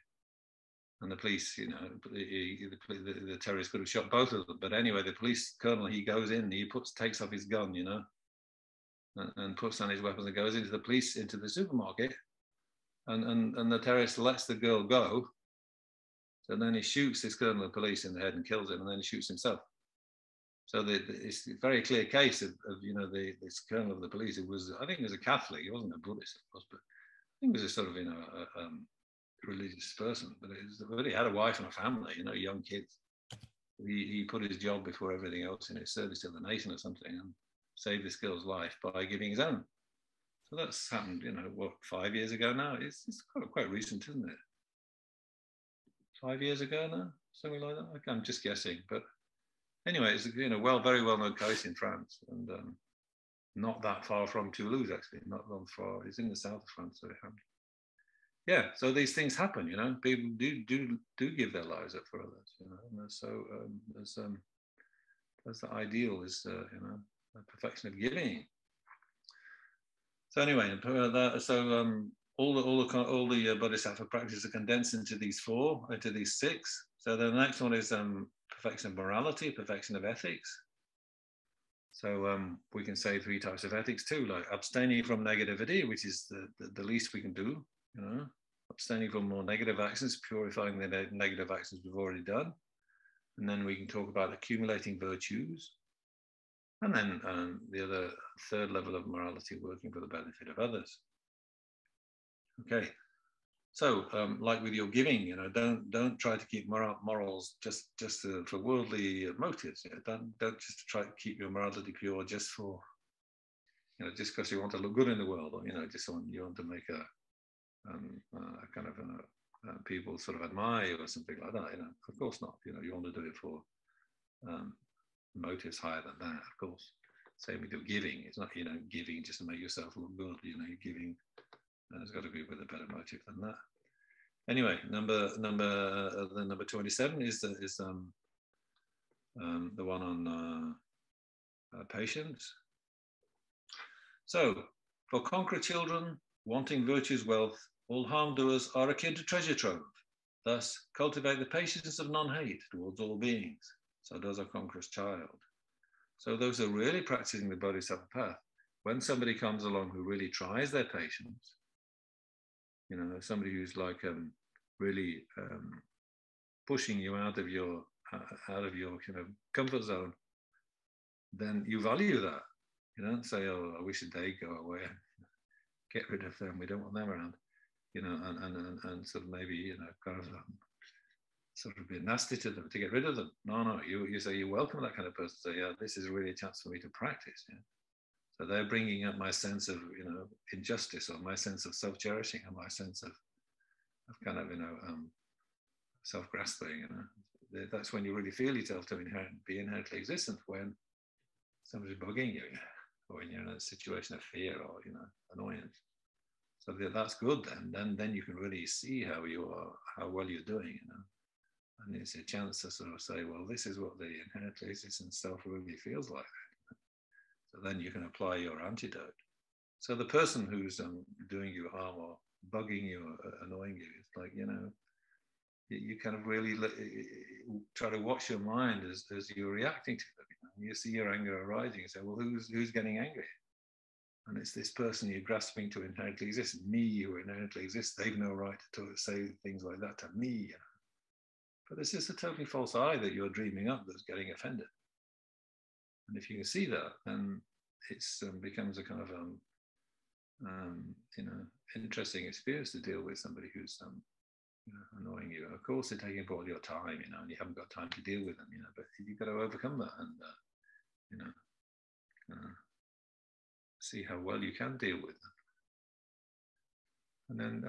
And the police, the terrorist could have shot both of them, but anyway, the police colonel, he goes in, he takes off his gun, and puts on his weapons and goes into the supermarket, and the terrorist lets the girl go. So then he shoots this colonel of police in the head and kills him, and then he shoots himself. So it's a very clear case of this colonel of the police. I think he was a Catholic. He wasn't a Buddhist, of course, but I think he was a sort of a religious person. But he had a wife and a family, young kids. He put his job before everything else, service to the nation or something, and saved this girl's life by giving his own. So that's happened, 5 years ago now? It's quite recent, isn't it? 5 years ago now, something like that. I'm just guessing, but anyway, it's very well known case in France, and not that far from Toulouse, actually. Not that far. It's in the south of France, so yeah. So these things happen, People do give their lives up for others, And so that's the ideal is, the perfection of giving. So anyway, all the bodhisattva practices are condensed into these six. So the next one is perfection of morality, perfection of ethics. So we can say three types of ethics too, like abstaining from negativity, which is the least we can do, abstaining from more negative actions, purifying the negative actions we've already done. And then we can talk about accumulating virtues. And then the third level of morality, working for the benefit of others. Okay, so like with your giving, don't try to keep morals just for worldly motives. Don't just try to keep your morality pure just for, just because you want to look good in the world, or just you want to make a people sort of admire you or something like that. You know, of course not. You know, you want to do it for motives higher than that, of course. Same with your giving. It's not, you know, giving just to make yourself look good. You know, you're giving. There's got to be with a better motive than that. Anyway, number 27 is the one on patience. So, for Conqueror children wanting virtue's wealth, all harm doers are akin to treasure trove. Thus, cultivate the patience of non-hate towards all beings. So does a Conqueror's child. So those are really practicing the Bodhisattva path. When somebody comes along who really tries their patience, you know, somebody who's like really pushing you out of your kind of comfort zone, then you value that. You don't say, "Oh, I wish they'd go away. Get rid of them. We don't want them around." You know, and sort of maybe, you know, kind of sort of be nasty to them to get rid of them. No, you say you welcome that kind of person. Say, yeah, this is really a chance for me to practice. Yeah? So they're bringing up my sense of, you know, injustice, or my sense of self-cherishing, or my sense of kind of, you know, self-grasping. You know, that's when you really feel yourself to be inherently existent, when somebody's bugging you, or when you're in a situation of fear or, you know, annoyance. So that's good. Then you can really see how well you're doing. You know, and it's a chance to sort of say, well, this is what the inherently existent self really feels like. So then you can apply your antidote. So the person who's doing you harm or bugging you or annoying you, it's like, you know, you kind of really try to watch your mind as you're reacting to them. You know? You see your anger arising, you say, well, who's getting angry? And it's this person you're grasping to inherently exist. Me, who inherently exists, they've no right to say things like that to me. You know? But it's just a totally false I that you're dreaming up that's getting offended. And if you can see that, then it becomes a kind of you know, interesting experience to deal with somebody who's you know, annoying you. Of course, they're taking up all your time, you know, and you haven't got time to deal with them, you know. But you've got to overcome that, and you know, see how well you can deal with them. And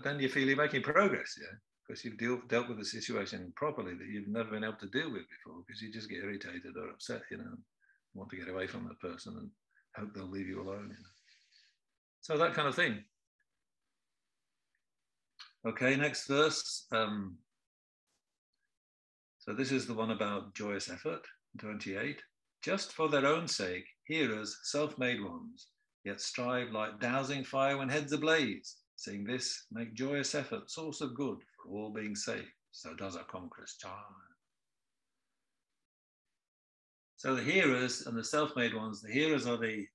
then you feel you're making progress, yeah, because you've dealt with the situation properly that you've never been able to deal with before, because you just get irritated or upset, you know, want to get away from that person and hope they'll leave you alone, you know. So that kind of thing. Okay, next verse. So this is the one about joyous effort, 28. Just for their own sake, hearers, self-made ones, yet strive like dousing fire when heads ablaze. Seeing this, make joyous effort, source of good for all being safe. So does a Conqueror's child. So the hearers and the self-made ones, the hearers are the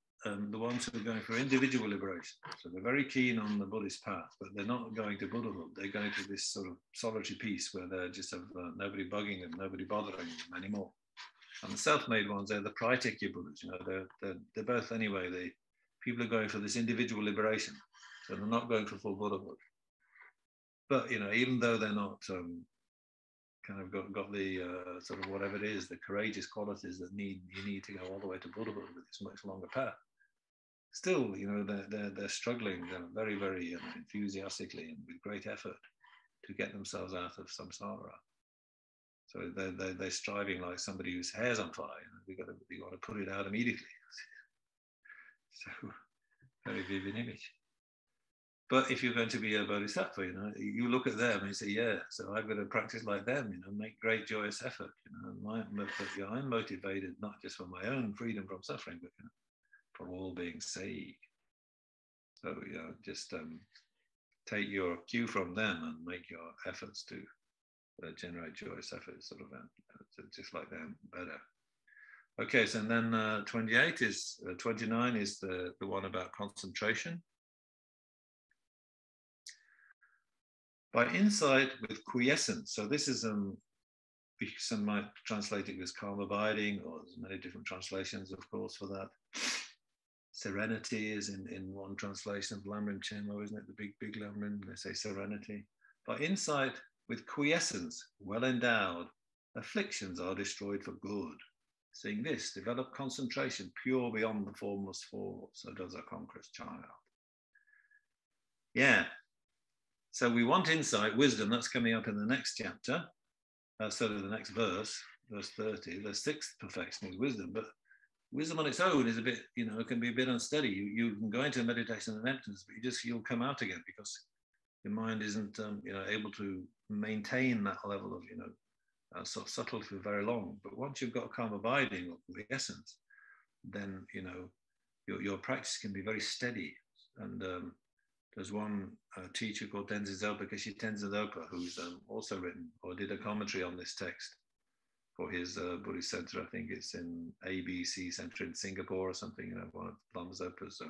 ones who are going for individual liberation. So they're very keen on the Buddhist path, but they're not going to Buddhahood. They're going to this sort of solitary peace where they're just have nobody bugging them, nobody bothering them anymore. And the self-made ones, they're the Praitya Buddhas. You know, they're both anyway. The people are going for this individual liberation, so they're not going for full Buddhahood. But you know, even though they're not kind of got the sort of whatever it is, the courageous qualities that you need to go all the way to Buddhahood with this much longer path. Still, you know, they're struggling very, very enthusiastically and with great effort to get themselves out of samsara. So they're striving like somebody whose hair's on fire. You know, we got to put it out immediately. So very vivid image. But if you're going to be a bodhisattva, you know, you look at them and you say, yeah, so I've got to practice like them, you know, make great joyous effort. You know, I'm motivated not just for my own freedom from suffering, but you know, for all being saved. So, you know, just take your cue from them and make your efforts to generate joyous efforts, sort of just like them, better. Okay, so then 29 is the one about concentration. By insight with quiescence. So this is some might translate it as calm abiding, or there's many different translations, of course, for that. Serenity is in one translation of Lamrim Chenmo, isn't it? The big Lamrim, they say serenity. By insight with quiescence, well endowed, afflictions are destroyed for good. Seeing this, develop concentration pure beyond the formless fall. So does a Conqueror's child. Yeah. So we want insight, wisdom. That's coming up in the next chapter. Sort of the next verse 30. The sixth perfection is wisdom, but wisdom on its own is a bit, it can be a bit unsteady. You can go into meditation and emptiness, but you'll come out again because your mind isn't, able to maintain that level of, sort of subtlety for very long. But once you've got calm abiding, or the essence, then your practice can be very steady. And there's one teacher called Tenzin Zopa, who's also written or did a commentary on this text for his Buddhist center. I think it's in ABC Center in Singapore or something, one of Lama Zopa's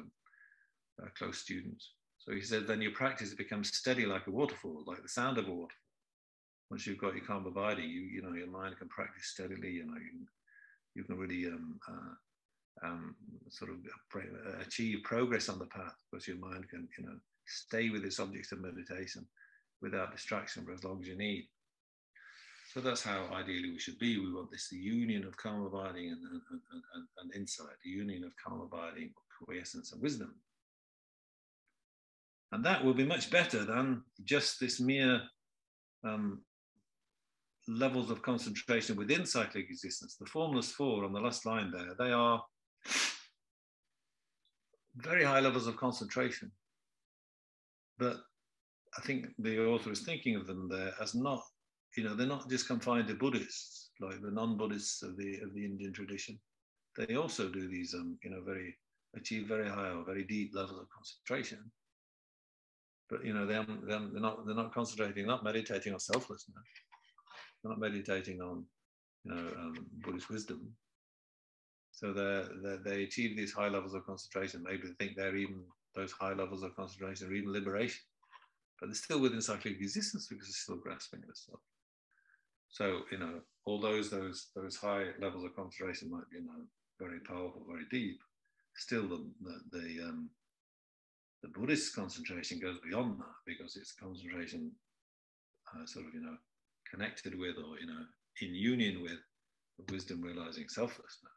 close students. So he said, then your practice becomes steady like a waterfall, like the sound of a waterfall. Once you've got your calm abiding, your mind can practice steadily. You can really sort of achieve progress on the path because your mind can, stay with its objects of meditation without distraction for as long as you need. So that's how ideally we should be. We want the union of calm abiding and insight, the union of calm abiding, quiescence, and wisdom. And that will be much better than just this mere levels of concentration within cyclic existence. The formless four on the last line there, they are very high levels of concentration. But I think the author is thinking of them there as not, they're not just confined to Buddhists, like the non-Buddhists of the Indian tradition. They also do these, achieve very high or very deep levels of concentration. But they're not concentrating, not meditating on selflessness. They're not meditating on, Buddhist wisdom. So they achieve these high levels of concentration. Maybe they think those high levels of concentration are even liberation, but they're still within cyclic existence because they're still grasping this stuff. So all those high levels of concentration might be very powerful, very deep. Still, the Buddhist concentration goes beyond that because it's concentration connected with or in union with the wisdom realizing selflessness.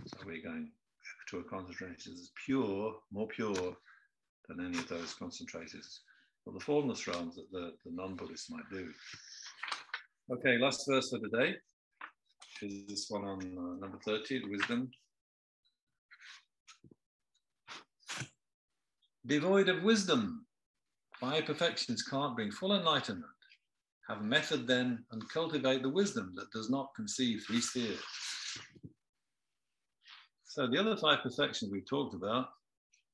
So we're going to a concentration that's pure, more pure than any of those concentrations or the formless realms that the non-Buddhists might do. Okay, last verse for today is this one on number 30, the wisdom. Devoid of wisdom, five perfections can't bring full enlightenment. Have method then and cultivate the wisdom that does not conceive three spheres. So the other five perfections we've talked about,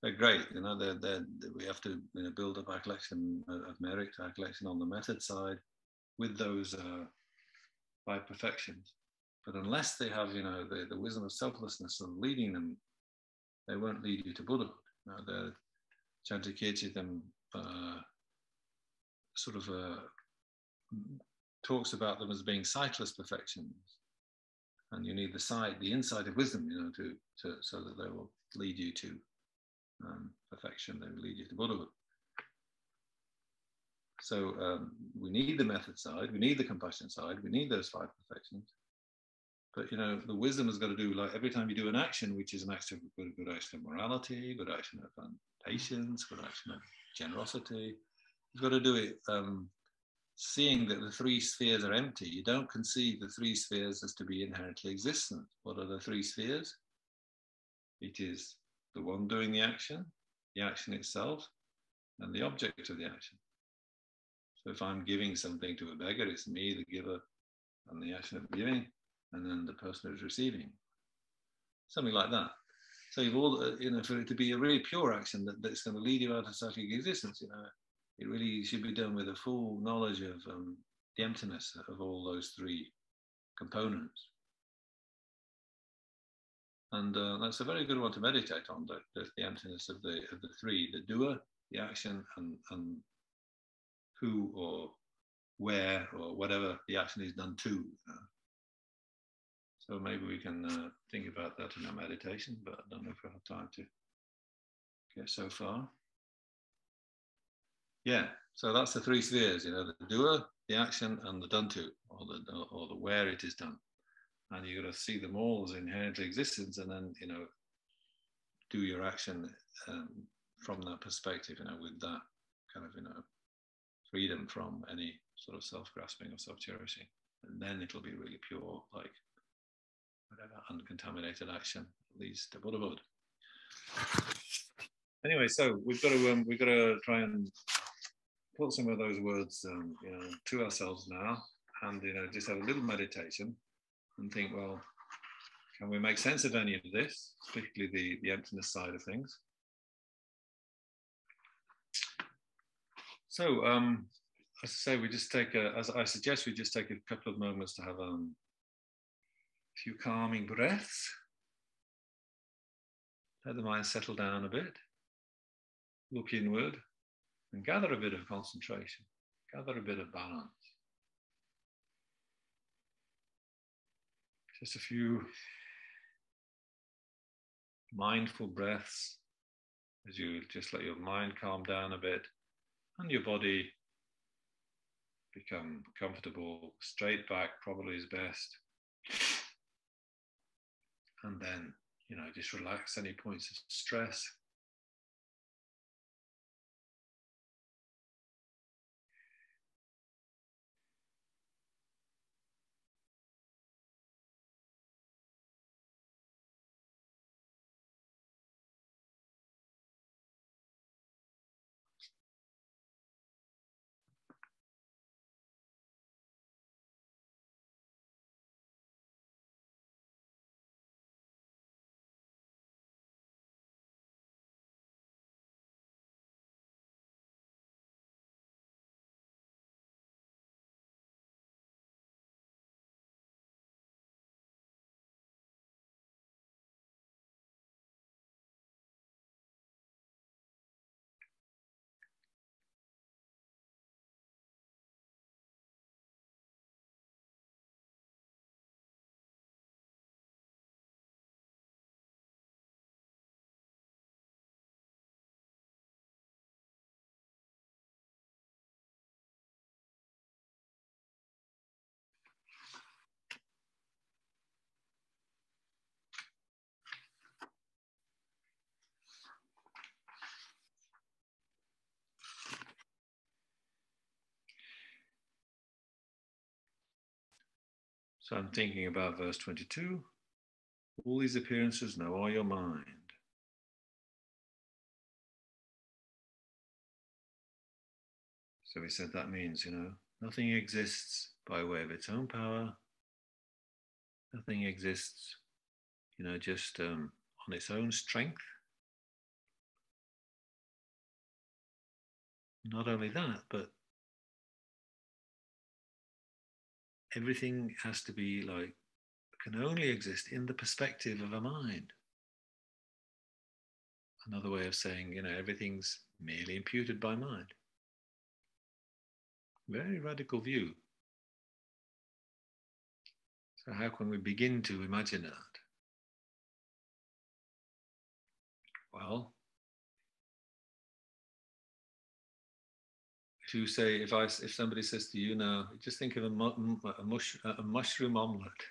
they're great. We have to build up our collection of merit, our collection on the method side with those five perfections. But unless they have, the wisdom of selflessness and leading them, they won't lead you to Buddhahood. The Chandrakirti talks about them as being sightless perfections. And you need the insight of wisdom, so that they will lead you to perfection. They will lead you to Buddhahood. So we need the method side, we need the compassion side, we need those five perfections. But the wisdom has got to do, like every time you do an action, which is an action of good action of morality, good action of patience, good action of generosity, you've got to do it seeing that the three spheres are empty. You don't conceive the three spheres as to be inherently existent. What are the three spheres? It is the one doing the action itself, and the object of the action. So if I'm giving something to a beggar, it's me, the giver, and the action of giving, and then the person who's receiving. Something like that. So you've all, for it to be a really pure action that's going to lead you out of cyclic existence, it really should be done with a full knowledge of the emptiness of all those three components. And that's a very good one to meditate on, the emptiness of the three, the doer, the action, and who or where or whatever the action is done to. So maybe we can think about that in our meditation, but I don't know if we have time to get so far. Yeah, so that's the three spheres, the doer, the action, and the done to, or the where it is done. And you got to see them all as inherently existence, and then do your action from that perspective, with that kind of freedom from any sort of self-grasping or self-cherishing. And then it'll be really pure, like whatever uncontaminated action leads to Buddhahood. Anyway, so we've got to try and put some of those words, to ourselves now, and just have a little meditation and think, well, can we make sense of any of this, particularly the emptiness side of things? So, as I say, we just take as I suggest, we just take a couple of moments to have a few calming breaths. Let the mind settle down a bit. Look inward and gather a bit of concentration, gather a bit of balance. Just a few mindful breaths as you just let your mind calm down a bit and your body become comfortable. Straight back probably is best. And then, just relax any points of stress. So I'm thinking about verse 22. All these appearances now are your mind. So we said that means, nothing exists by way of its own power. Nothing exists, just on its own strength. Not only that, but everything has to be can only exist in the perspective of a mind. Another way of saying, everything's merely imputed by mind. Very radical view. So how can we begin to imagine that? Well, if somebody says to you now, just think of a mushroom omelette.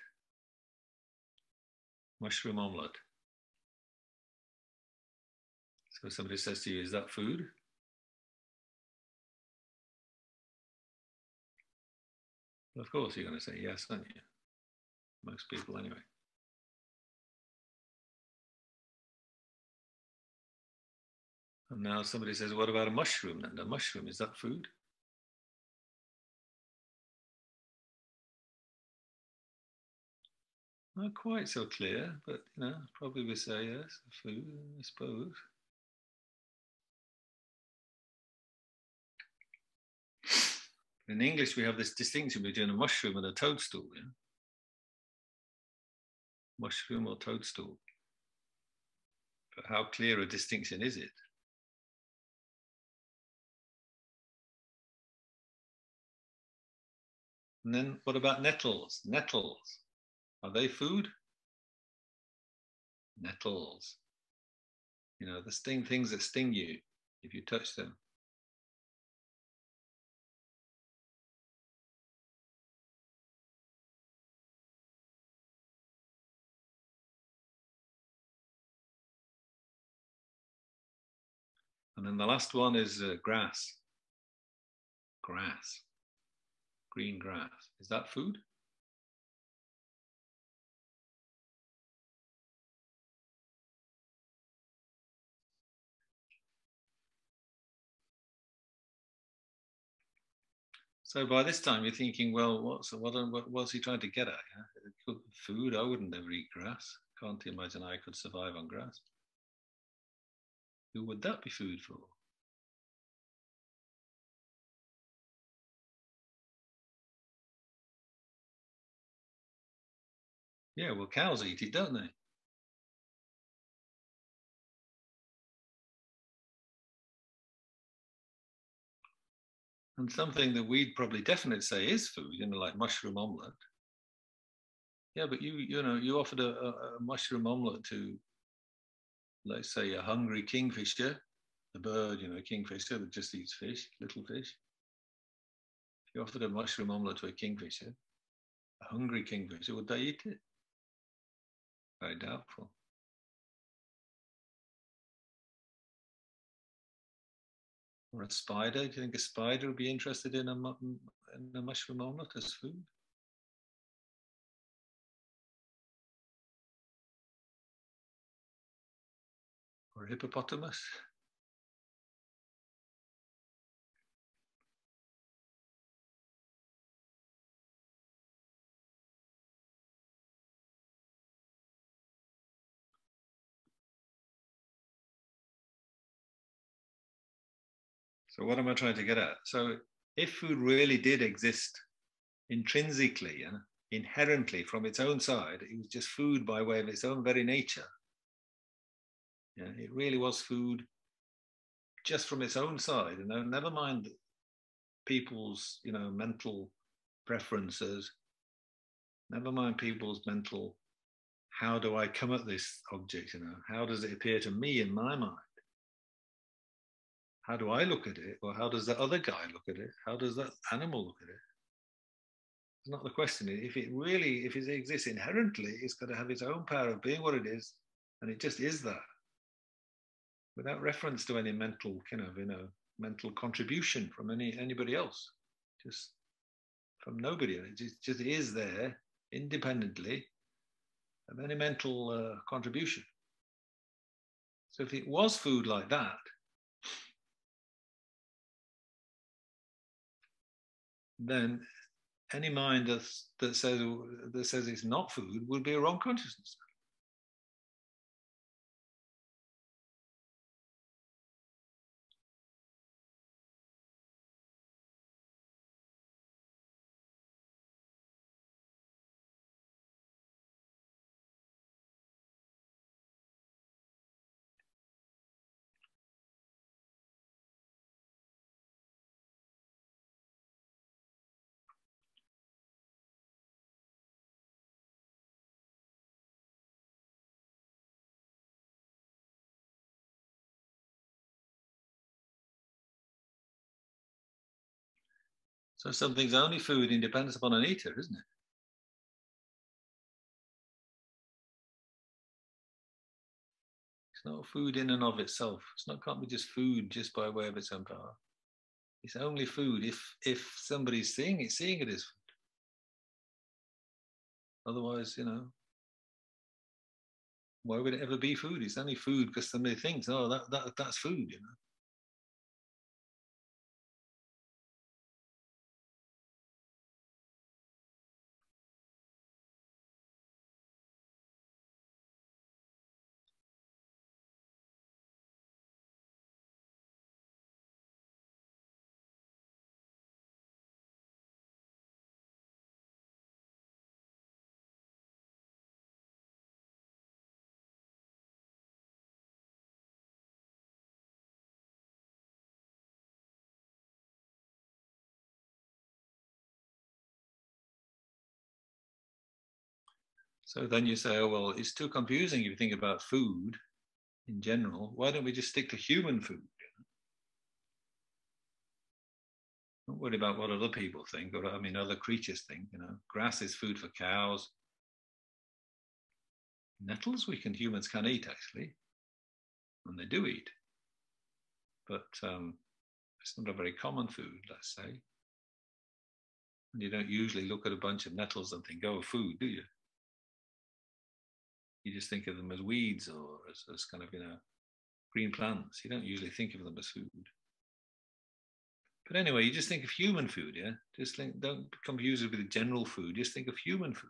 Mushroom omelette. So somebody says to you, is that food? Well, of course you're going to say yes, aren't you? Most people anyway. And now somebody says, what about a mushroom then? A mushroom, is that food? Not quite so clear, but probably we say yes, food, I suppose. In English, we have this distinction between a mushroom and a toadstool. Yeah? Mushroom or toadstool. But how clear a distinction is it? And then what about nettles? Nettles, are they food? Nettles. The things that sting you if you touch them. And then the last one is grass. Grass, green grass. Is that food? So by this time you're thinking, well, what's he trying to get at? Yeah? Food? I wouldn't ever eat grass. Can't imagine I could survive on grass. Who would that be food for? Yeah, well, cows eat it, don't they? And something that we'd probably definitely say is food, like mushroom omelette. Yeah, but you offered a mushroom omelette to, let's say, a hungry kingfisher, a bird, kingfisher that just eats fish, little fish. If you offered a mushroom omelette to a kingfisher, a hungry kingfisher, would they eat it? Very doubtful. Or a spider? Do you think a spider would be interested in a mushroom omelette as food? Or a hippopotamus? So what am I trying to get at? So if food really did exist intrinsically, inherently from its own side, it was just food by way of its own very nature. Yeah, it really was food just from its own side. Never mind people's, mental preferences. Never mind people's mental, how do I come at this object? How does it appear to me in my mind? How do I look at it? Or how does the other guy look at it? How does that animal look at it? It's not the question. If it exists inherently, it's got to have its own power of being what it is, and it just is that, without reference to any mental mental contribution from anybody else, just from nobody. It just is there independently of any mental contribution. So if it was food like that, then any mind that says it's not food would be a wrong consciousness. So something's only food in dependence upon an eater, isn't it? It's not food in and of itself. Can't be just food just by way of its own power. It's only food if somebody's seeing it as food. Otherwise, why would it ever be food? It's only food because somebody thinks, oh, that's food, So then you say, oh, well, it's too confusing if you think about food in general. Why don't we just stick to human food? Don't worry about what other people think, or other creatures think. Grass is food for cows. Nettles humans can eat, actually, and they do eat. But it's not a very common food, let's say. And you don't usually look at a bunch of nettles and think, oh, food, do you? You just think of them as weeds or as kind of, green plants. You don't usually think of them as food. But anyway, you just think of human food, yeah? Just don't confuse it with general food. Just think of human food.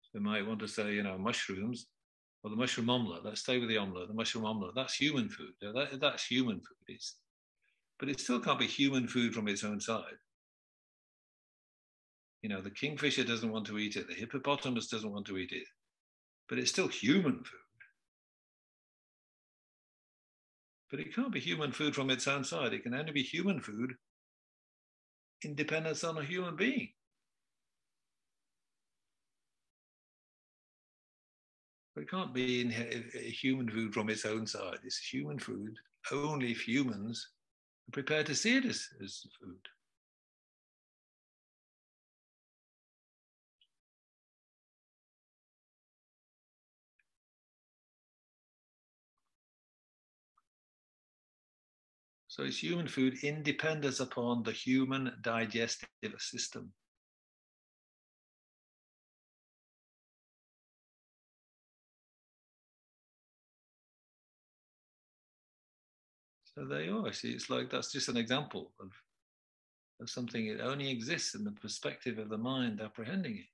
So you might want to say, mushrooms or the mushroom omelette. Let's stay with the omelette, the mushroom omelette. That's human food. That's human food. But it still can't be human food from its own side. The kingfisher doesn't want to eat it. The hippopotamus doesn't want to eat it. But it's still human food. But it can't be human food from its own side. It can only be human food in dependence on a human being. But it can't be human food from its own side. It's human food only if humans are prepared to see it as food. So it's human food in dependence upon the human digestive system. So there you are. See, it's like that's just an example of something that only exists in the perspective of the mind apprehending it.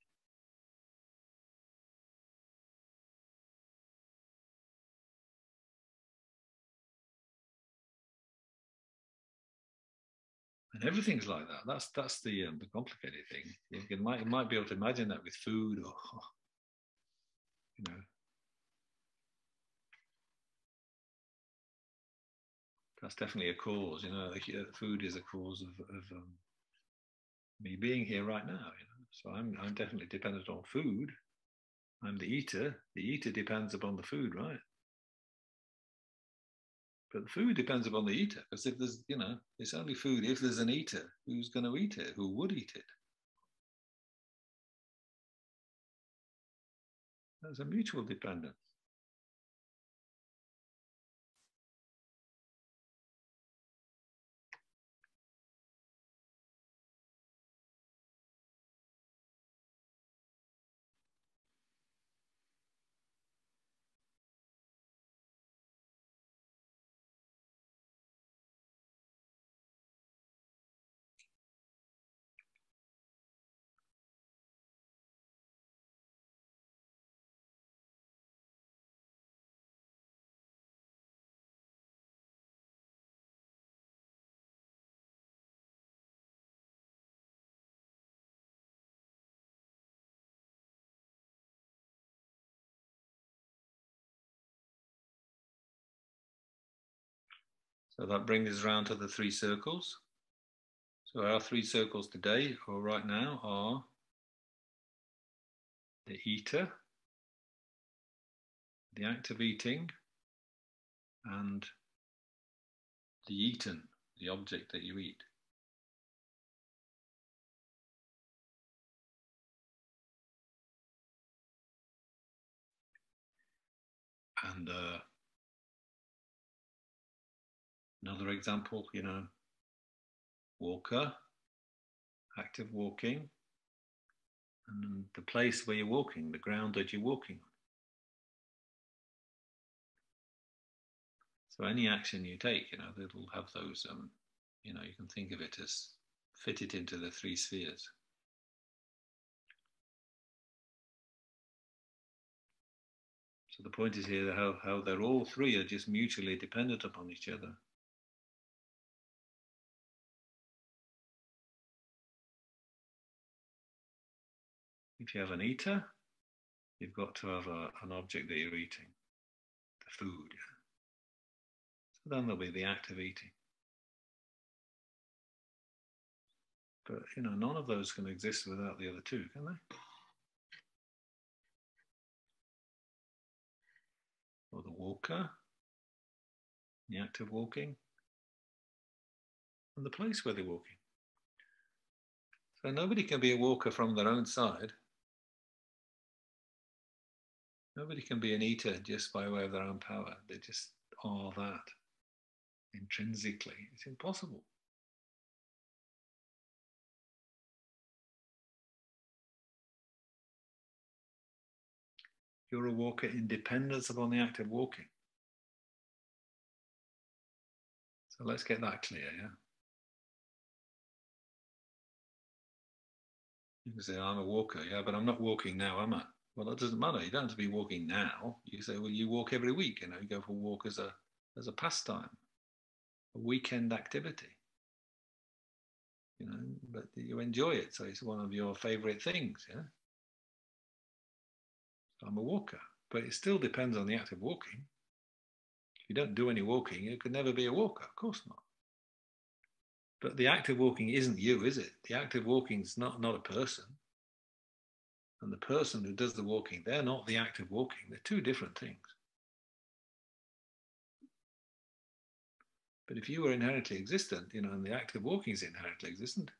And everything's like that. That's the complicated thing. You might be able to imagine that with food, or that's definitely a cause. Food is a cause of me being here right now. So I'm definitely dependent on food. I'm the eater. The eater depends upon the food, right? But the food depends upon the eater, because if there's, it's only food if there's an eater. Who's going to eat it? Who would eat it? There's a mutual dependence. So that brings us around to the three circles. So our three circles today, or right now, are the eater, the act of eating, and the eaten, the object that you eat. And another example, walker, active walking, and the place where you're walking, the ground that you're walking on. So any action you take, it'll have those, you can think of it as fitted into the three spheres. So the point is here how they're all three are just mutually dependent upon each other. If you have an eater, you've got to have an object that you're eating, the food. So then there'll be the act of eating. But, none of those can exist without the other two, can they? Or the walker, the act of walking, and the place where they're walking. So nobody can be a walker from their own side. Nobody can be an eater just by way of their own power. They just are that intrinsically. It's impossible. You're a walker in dependence upon the act of walking. So let's get that clear, yeah? You can say, I'm a walker, yeah, but I'm not walking now, am I? Well, that doesn't matter. You don't have to be walking now. You say, well, you walk every week, you know, you go for a walk as a pastime, a weekend activity. You know, but you enjoy it, so it's one of your favorite things, yeah? So I'm a walker, but it still depends on the act of walking. If you don't do any walking, you could never be a walker, of course not. But the act of walking isn't you, is it? The act of walking is not a person. And the person who does the walking, they're not the act of walking. They're two different things. But if you were inherently existent, you know, and the act of walking is inherently existent,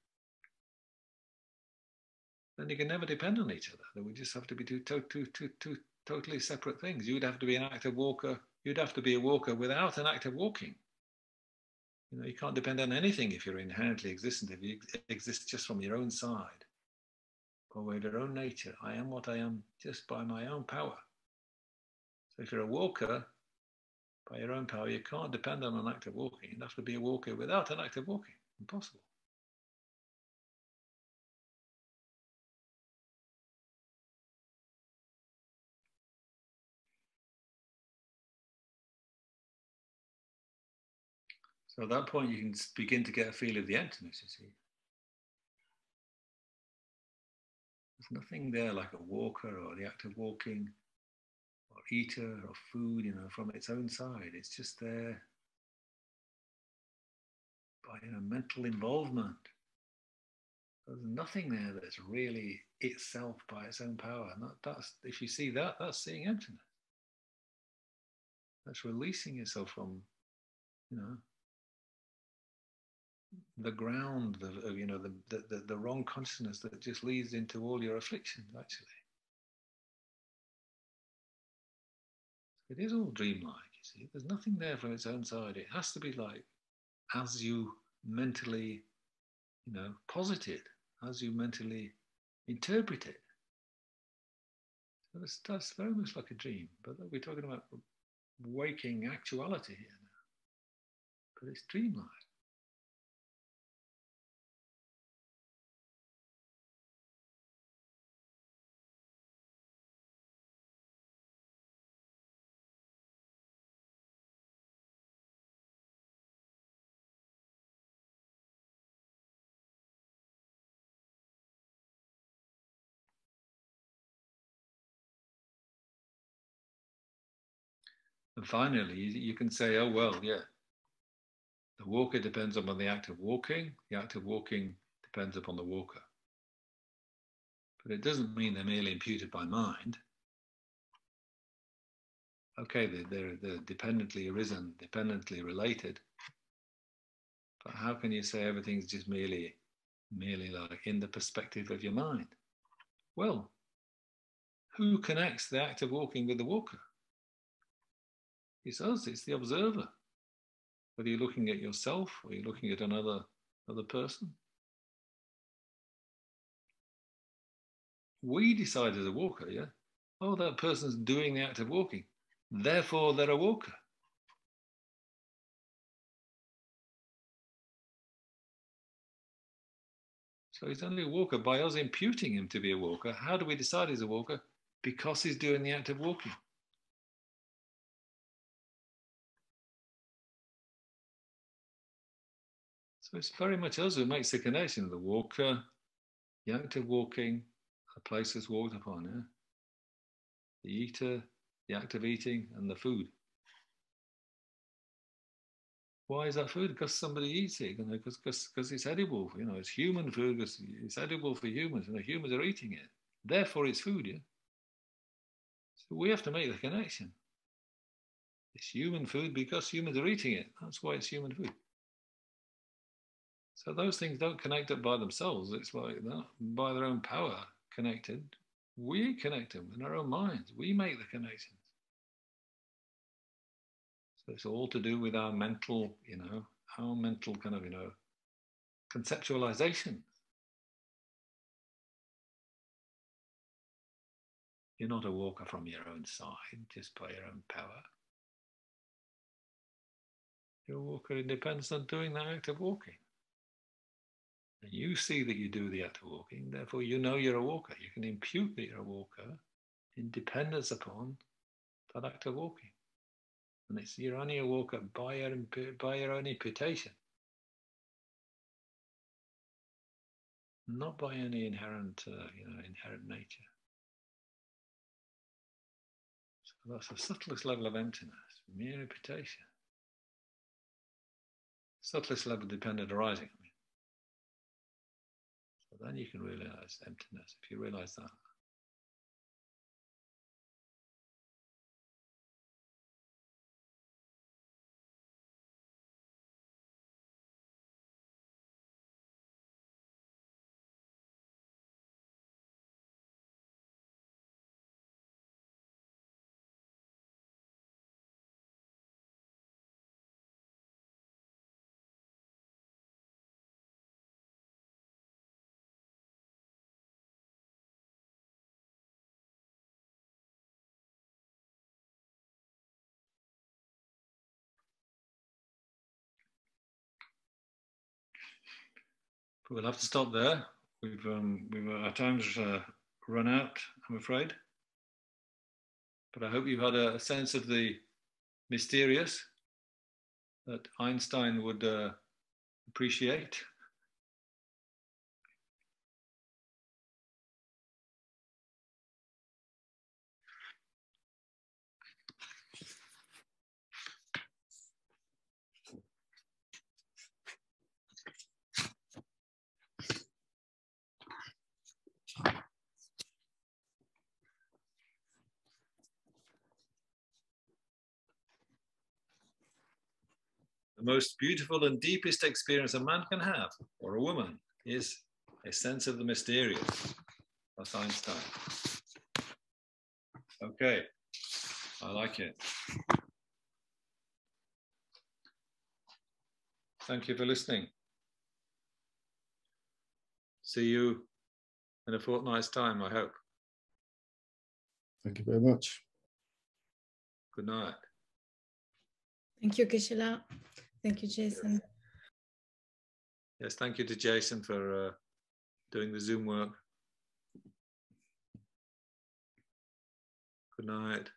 then you can never depend on each other. They would just have to be two totally separate things. You'd have to be an active walker. You'd have to be a walker without an act of walking. You know, you can't depend on anything if you're inherently existent, if you exist just from your own side, or with your own nature. I am what I am just by my own power. So if you're a walker, by your own power, you can't depend on an act of walking. You'd have to be a walker without an act of walking. Impossible. So at that point, you can begin to get a feel of the emptiness, you see. There's nothing there like a walker or the act of walking or eater or food, you know, from its own side. It's just there by, you know, mental involvement. There's nothing there that's really itself by its own power. And that's, if you see that, that's seeing emptiness. That's releasing yourself from, you know, the ground of you know, the wrong consciousness that just leads into all your afflictions, actually. It is all dreamlike, you see. There's nothing there from its own side. It has to be like as you mentally, you know, posit it, as you mentally interpret it. So that's very much like a dream, but we're talking about waking actuality here now. But it's dreamlike. And finally, you can say, oh, well, yeah, the walker depends upon the act of walking. The act of walking depends upon the walker. But it doesn't mean they're merely imputed by mind. Okay, they're dependently arisen, dependently related. But how can you say everything's just merely like in the perspective of your mind? Well, who connects the act of walking with the walker? It's us, it's the observer. Whether you're looking at yourself or you're looking at another person. We decide as a walker, yeah? Oh, that person's doing the act of walking. Therefore, they're a walker. So he's only a walker by us imputing him to be a walker. How do we decide he's a walker? Because he's doing the act of walking. So it's very much us who makes the connection. The walker, the act of walking, the place that's walked upon, yeah? The eater, the act of eating, and the food. Why is that food? Because somebody eats it, you know, because it's edible, you know, it's human food, because it's edible for humans, and the humans are eating it. Therefore, it's food, yeah? So we have to make the connection. It's human food because humans are eating it. That's why it's human food. So those things don't connect up by themselves. It's like that, by their own power connected. We connect them in our own minds. We make the connections. So it's all to do with our mental, you know, our mental kind of, you know, conceptualization. You're not a walker from your own side, just by your own power. You're a walker who depends on doing the act of walking. And you see that you do the act of walking, therefore you know you're a walker. You can impute that you're a walker in dependence upon that act of walking. And you're only a walker by your own imputation, not by any inherent nature. So that's the subtlest level of emptiness, mere imputation. Subtlest level of dependent arising. So then you can realize emptiness if you realize that. But we'll have to stop there. We've our time's run out, I'm afraid. But I hope you've had a sense of the mysterious that Einstein would appreciate. The most beautiful and deepest experience a man can have, or a woman, is a sense of the mysterious. That's Einstein. Okay, I like it. Thank you for listening. See you in a fortnight's time, I hope. Thank you very much. Good night. Thank you, Geshe-la. Thank you, Jason. Yes, thank you to Jason for doing the Zoom work. Good night.